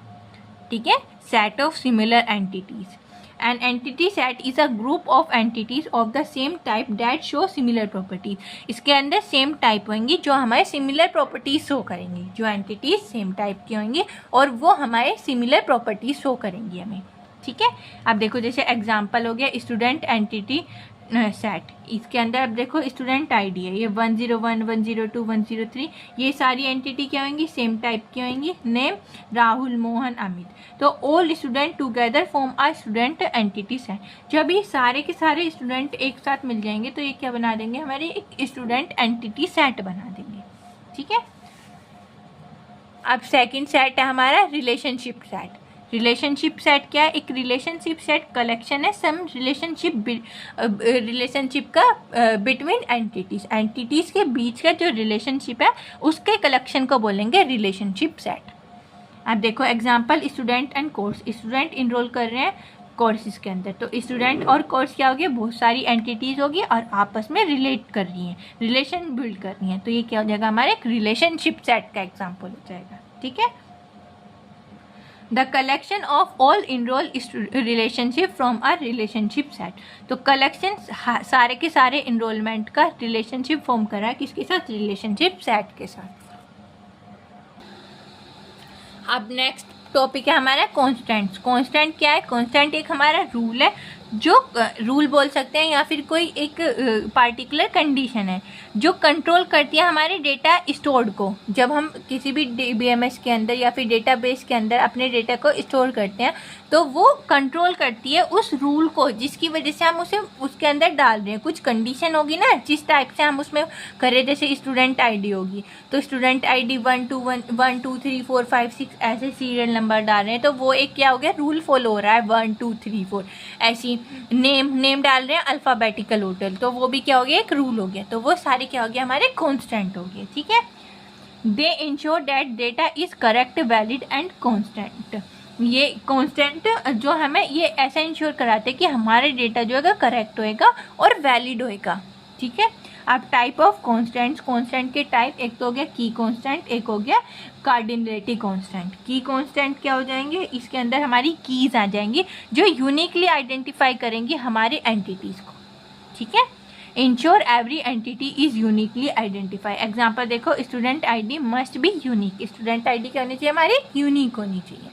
ठीक है, set of similar entities. An entity set is a group of entities of the same type that show similar properties. इसके अंदर सेम टाइप होंगी जो हमारे सिमिलर प्रॉपर्टीज़ शो करेंगी, जो एंटिटीज़ सेम टाइप की होंगी और वो हमारे सिमिलर प्रॉपर्टीज़ शो करेंगी हमें, ठीक है। अब देखो, जैसे एग्जांपल हो गया स्टूडेंट एंटिटी सेट, इसके अंदर अब देखो स्टूडेंट आईडी है, ये 101, 102, 103, ये सारी एंटिटी क्या होंगी, सेम टाइप की होंगी। नेम राहुल, मोहन, अमित, तो ऑल स्टूडेंट टुगेदर फॉर्म आ स्टूडेंट एंटिटी सेट। जब ये सारे के सारे स्टूडेंट एक साथ मिल जाएंगे तो ये क्या बना देंगे, हमारे एक स्टूडेंट एंटिटी सेट बना देंगे, ठीक है। अब सेकंड सेट है हमारा रिलेशनशिप सेट। रिलेशनशिप सेट क्या है? एक रिलेशनशिप सेट कलेक्शन है सम रिलेशनशिप का बिटवीन एंटिटीज के बीच का जो रिलेशनशिप है उसके कलेक्शन को बोलेंगे रिलेशनशिप सेट। अब देखो example, student and course. Student enrol कर रहे हैं कोर्सेज के अंदर, तो स्टूडेंट और कोर्स क्या होगी? बहुत सारी एंटिटीज होगी और आपस में रिलेट कर रही हैं, रिलेशन बिल्ड कर रही हैं, तो ये क्या हो जाएगा? हमारे एक रिलेशनशिप सेट का एग्जाम्पल हो जाएगा। ठीक है, the collection of all enrol relationship from a relationship set. तो कलेक्शन सारे के सारे इनरोलमेंट का रिलेशनशिप फॉर्म कर रहा है किसके साथ? रिलेशनशिप सेट के साथ। अब नेक्स्ट टॉपिक है हमारा कॉन्स्टेंट्स। कॉन्स्टेंट क्या है? कॉन्स्टेंट एक हमारा रूल है, जो रूल बोल सकते हैं या फिर कोई एक पार्टिकुलर कंडीशन है जो कंट्रोल करती है हमारे डेटा स्टोर्ड को। जब हम किसी भी DBMS के अंदर या फिर डेटाबेस के अंदर अपने डेटा को स्टोर करते हैं तो वो कंट्रोल करती है उस रूल को जिसकी वजह से हम उसे उसके अंदर डाल रहे हैं। कुछ कंडीशन होगी ना जिस टाइप से हम उसमें करें, जैसे स्टूडेंट ID होगी तो स्टूडेंट ID 1 2 3 4 5 6 ऐसे सीरियल नंबर डाल रहे हैं, तो वो एक क्या हो गया? रूल फॉलो हो रहा है 1 2 3 4। ऐसी नेम डाल रहे हैं अल्फ़ाबेटिकल ऑर्डर, तो वो भी क्या हो गया? एक रूल हो गया। तो वो सारे क्या हो गया? हमारे कॉन्स्टेंट हो गए। ठीक है, दे ensure that data is correct, valid and constant. ये कॉन्स्टेंट जो हमें ये ऐसा इंश्योर कराते हैं कि हमारे डेटा जो है करेक्ट होएगा और वैलिड होएगा। ठीक है, अब टाइप ऑफ कॉन्स्टेंट्स। कॉन्स्टेंट के टाइप, एक तो हो गया की कॉन्स्टेंट, एक हो गया कार्डिनलिटी कॉन्स्टेंट। की कॉन्स्टेंट क्या हो जाएंगे? इसके अंदर हमारी कीज आ जाएंगी जो यूनिकली आइडेंटिफाई करेंगी हमारे एंटिटीज को। ठीक है, ensure every entity is uniquely identify. Example देखो, student ID must be unique. Student ID क्या होनी चाहिए? हमारी यूनिक होनी चाहिए।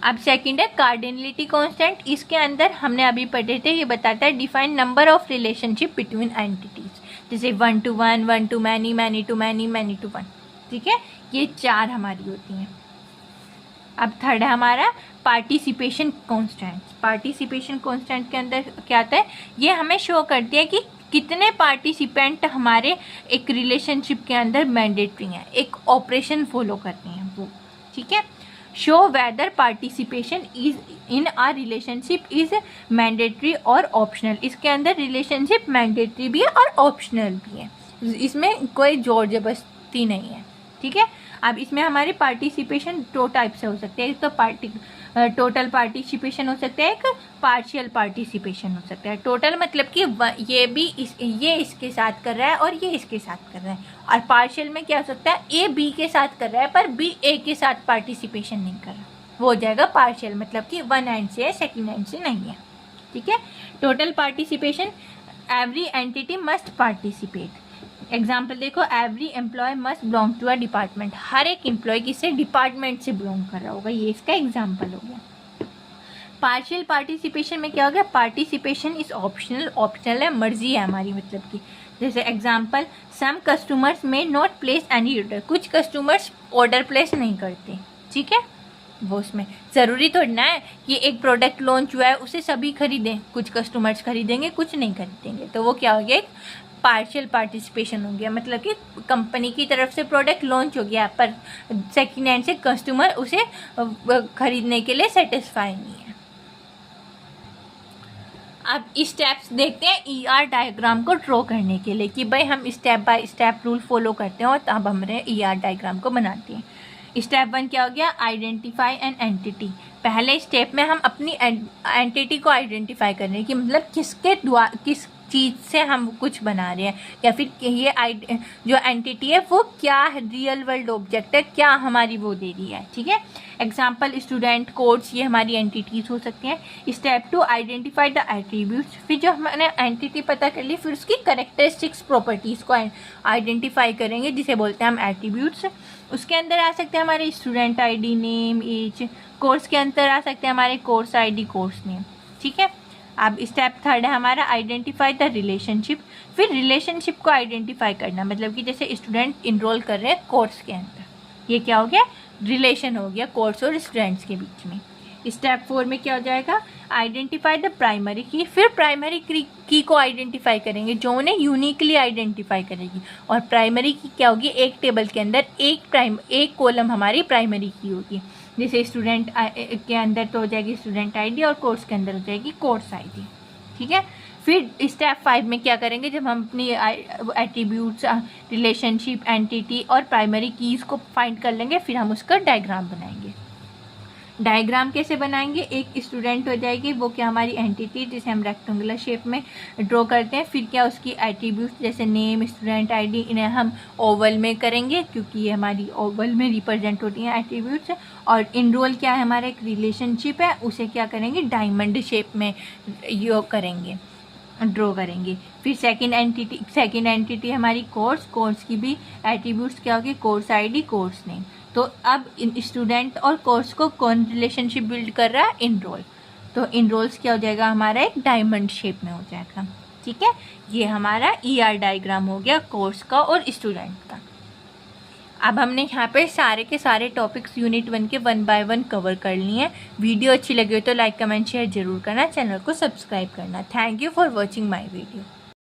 अब सेकंड है कार्डिनलिटी कांस्टेंट। इसके अंदर हमने अभी पढ़े थे, ये बताता है define number of relationship between entities, जैसे 1 to 1, 1 to many, many to many, many to 1। ठीक है, ये 4 हमारी होती हैं। अब थर्ड है हमारा पार्टिसिपेशन कांस्टेंट। पार्टिसिपेशन कांस्टेंट के अंदर क्या आता है? ये हमें शो करती है कि कितने पार्टिसिपेंट हमारे एक रिलेशनशिप के अंदर मैंडेटरी हैं, एक ऑपरेशन फॉलो करते हैं वो। ठीक है, show whether participation is in a relationship is mandatory और ऑप्शनल। इसके अंदर रिलेशनशिप मैंडेटरी भी है और ऑप्शनल भी है, इसमें कोई जोर जबरदस्ती नहीं है। ठीक है, अब इसमें हमारे पार्टिसिपेशन 2 टाइप से हो सकते हैं। एक तो टोटल पार्टिसिपेशन हो सकता है, एक पार्शियल पार्टिसिपेशन हो सकता है। टोटल मतलब कि ये इसके साथ कर रहा है और ये इसके साथ कर रहा है, और पार्शियल में क्या हो सकता है? A B के साथ कर रहा है पर B A के साथ पार्टिसिपेशन नहीं कर रहा, वो हो जाएगा पार्शियल, मतलब कि वन एंड से है, सेकेंड एंड से नहीं है। ठीक है, total participation, every entity must participate. Example देखो, every employee must belong to a department. हर एक एम्प्लॉय किसी डिपार्टमेंट से बिलोंग कर रहा होगा, ये इसका एग्जाम्पल हो गया। पार्शियल पार्टिसिपेशन में क्या हो गया? Participation is optional. ऑप्शनल है, मर्जी है हमारी, मतलब कि जैसे एग्जाम्पल, सम कस्टमर्स में नॉट प्लेस एनी ऑर्डर। कुछ कस्टमर्स ऑर्डर प्लेस नहीं करते। ठीक है, वो उसमें ज़रूरी थोड़ी ना है कि एक प्रोडक्ट लॉन्च हुआ है उसे सभी खरीदें, कुछ कस्टमर्स खरीदेंगे कुछ नहीं खरीदेंगे, तो वो क्या हो गया? एक पार्शियल पार्टिसिपेशन हो गया, मतलब कि कंपनी की तरफ से प्रोडक्ट लॉन्च हो गया पर सेकेंड हैंड से कस्टमर उसे खरीदने के लिए सेटिस्फाई नहीं है। अब स्टेप्स देखते हैं ER डायग्राम को ड्रॉ करने के लिए, कि भाई हम step by step rule follow करते हैं और तब हमने ER डायग्राम को बनाते हैं। स्टेप 1 क्या हो गया? Identify an entity. पहले स्टेप में हम अपनी एंटिटी को आइडेंटिफाई कर रहे हैं कि मतलब किस चीज़ से हम कुछ बना रहे हैं, या फिर ये जो एंटिटी है वो क्या रियल वर्ल्ड ऑब्जेक्ट है, क्या हमारी वो दे रही है। ठीक है, एग्जाम्पल स्टूडेंट, कोर्स, ये हमारी एंटिटीज हो सकती हैं। Step 2 identify the attributes. फिर जो हमने एंटिटी पता कर ली फिर उसकी कैरेक्टरिस्टिक्स प्रॉपर्टीज़ को आइडेंटिफाई करेंगे, जिसे बोलते हैं हम एट्रीब्यूट्स। उसके अंदर आ सकते हैं हमारे student ID, name, age. Course के अंदर आ सकते हैं हमारे कोर्स ID, कोर्स नेम। ठीक है, अब स्टेप 3 है हमारा आइडेंटिफाई द रिलेशनशिप। फिर रिलेशनशिप को आइडेंटिफाई करना, मतलब कि जैसे स्टूडेंट इनरोल कर रहे हैं कोर्स के अंदर, ये क्या हो गया? रिलेशन हो गया कोर्स और स्टूडेंट्स के बीच में। स्टेप 4 में क्या हो जाएगा? आइडेंटिफाई द प्राइमरी की, फिर प्राइमरी की को आइडेंटिफाई करेंगे जो उन्हें यूनिकली आइडेंटिफाई करेगी। और प्राइमरी की क्या होगी, एक टेबल के अंदर एक कॉलम हमारी प्राइमरी की होगी। जैसे स्टूडेंट के अंदर तो हो जाएगी स्टूडेंट आईडी और कोर्स के अंदर हो जाएगी कोर्स आईडी। ठीक है, फिर स्टेप 5 में क्या करेंगे, जब हम अपनी एट्रीब्यूट्स, रिलेशनशिप, एंटिटी और प्राइमरी कीज़ को फाइंड कर लेंगे, फिर हम उसका डायग्राम बनाएंगे। डायग्राम कैसे बनाएंगे, एक स्टूडेंट हो जाएगी, वो क्या हमारी एंटिटी जिसे हम रेक्टेंगुलर शेप में ड्रॉ करते हैं। फिर क्या उसकी एट्रीब्यूट्स जैसे नेम, स्टूडेंट आईडी, इन्हें हम ओवल में करेंगे क्योंकि ये हमारी ओवल में रिप्रेजेंट होती हैं एट्रीब्यूट्स। और इनरोल क्या है, हमारा एक रिलेशनशिप है, उसे क्या करेंगे डायमंड शेप में ड्रॉ करेंगे। फिर सेकंड एंटिटी हमारी कोर्स की भी एट्रीब्यूट्स क्या होगी, कोर्स आईडी, कोर्स नेम। तो अब स्टूडेंट और कोर्स को कौन रिलेशनशिप बिल्ड कर रहा है, इनरोल। तो इनरोल्स क्या हो जाएगा, हमारा एक डायमंड शेप में हो जाएगा। ठीक है, ये हमारा ER डायग्राम हो गया कोर्स का और स्टूडेंट का। अब हमने यहाँ पे सारे के सारे टॉपिक्स यूनिट 1 के 1 बाय 1 कवर कर लिए हैं। वीडियो अच्छी लगी हो तो लाइक कमेंट शेयर जरूर करना, चैनल को सब्सक्राइब करना। Thank you for watching my video.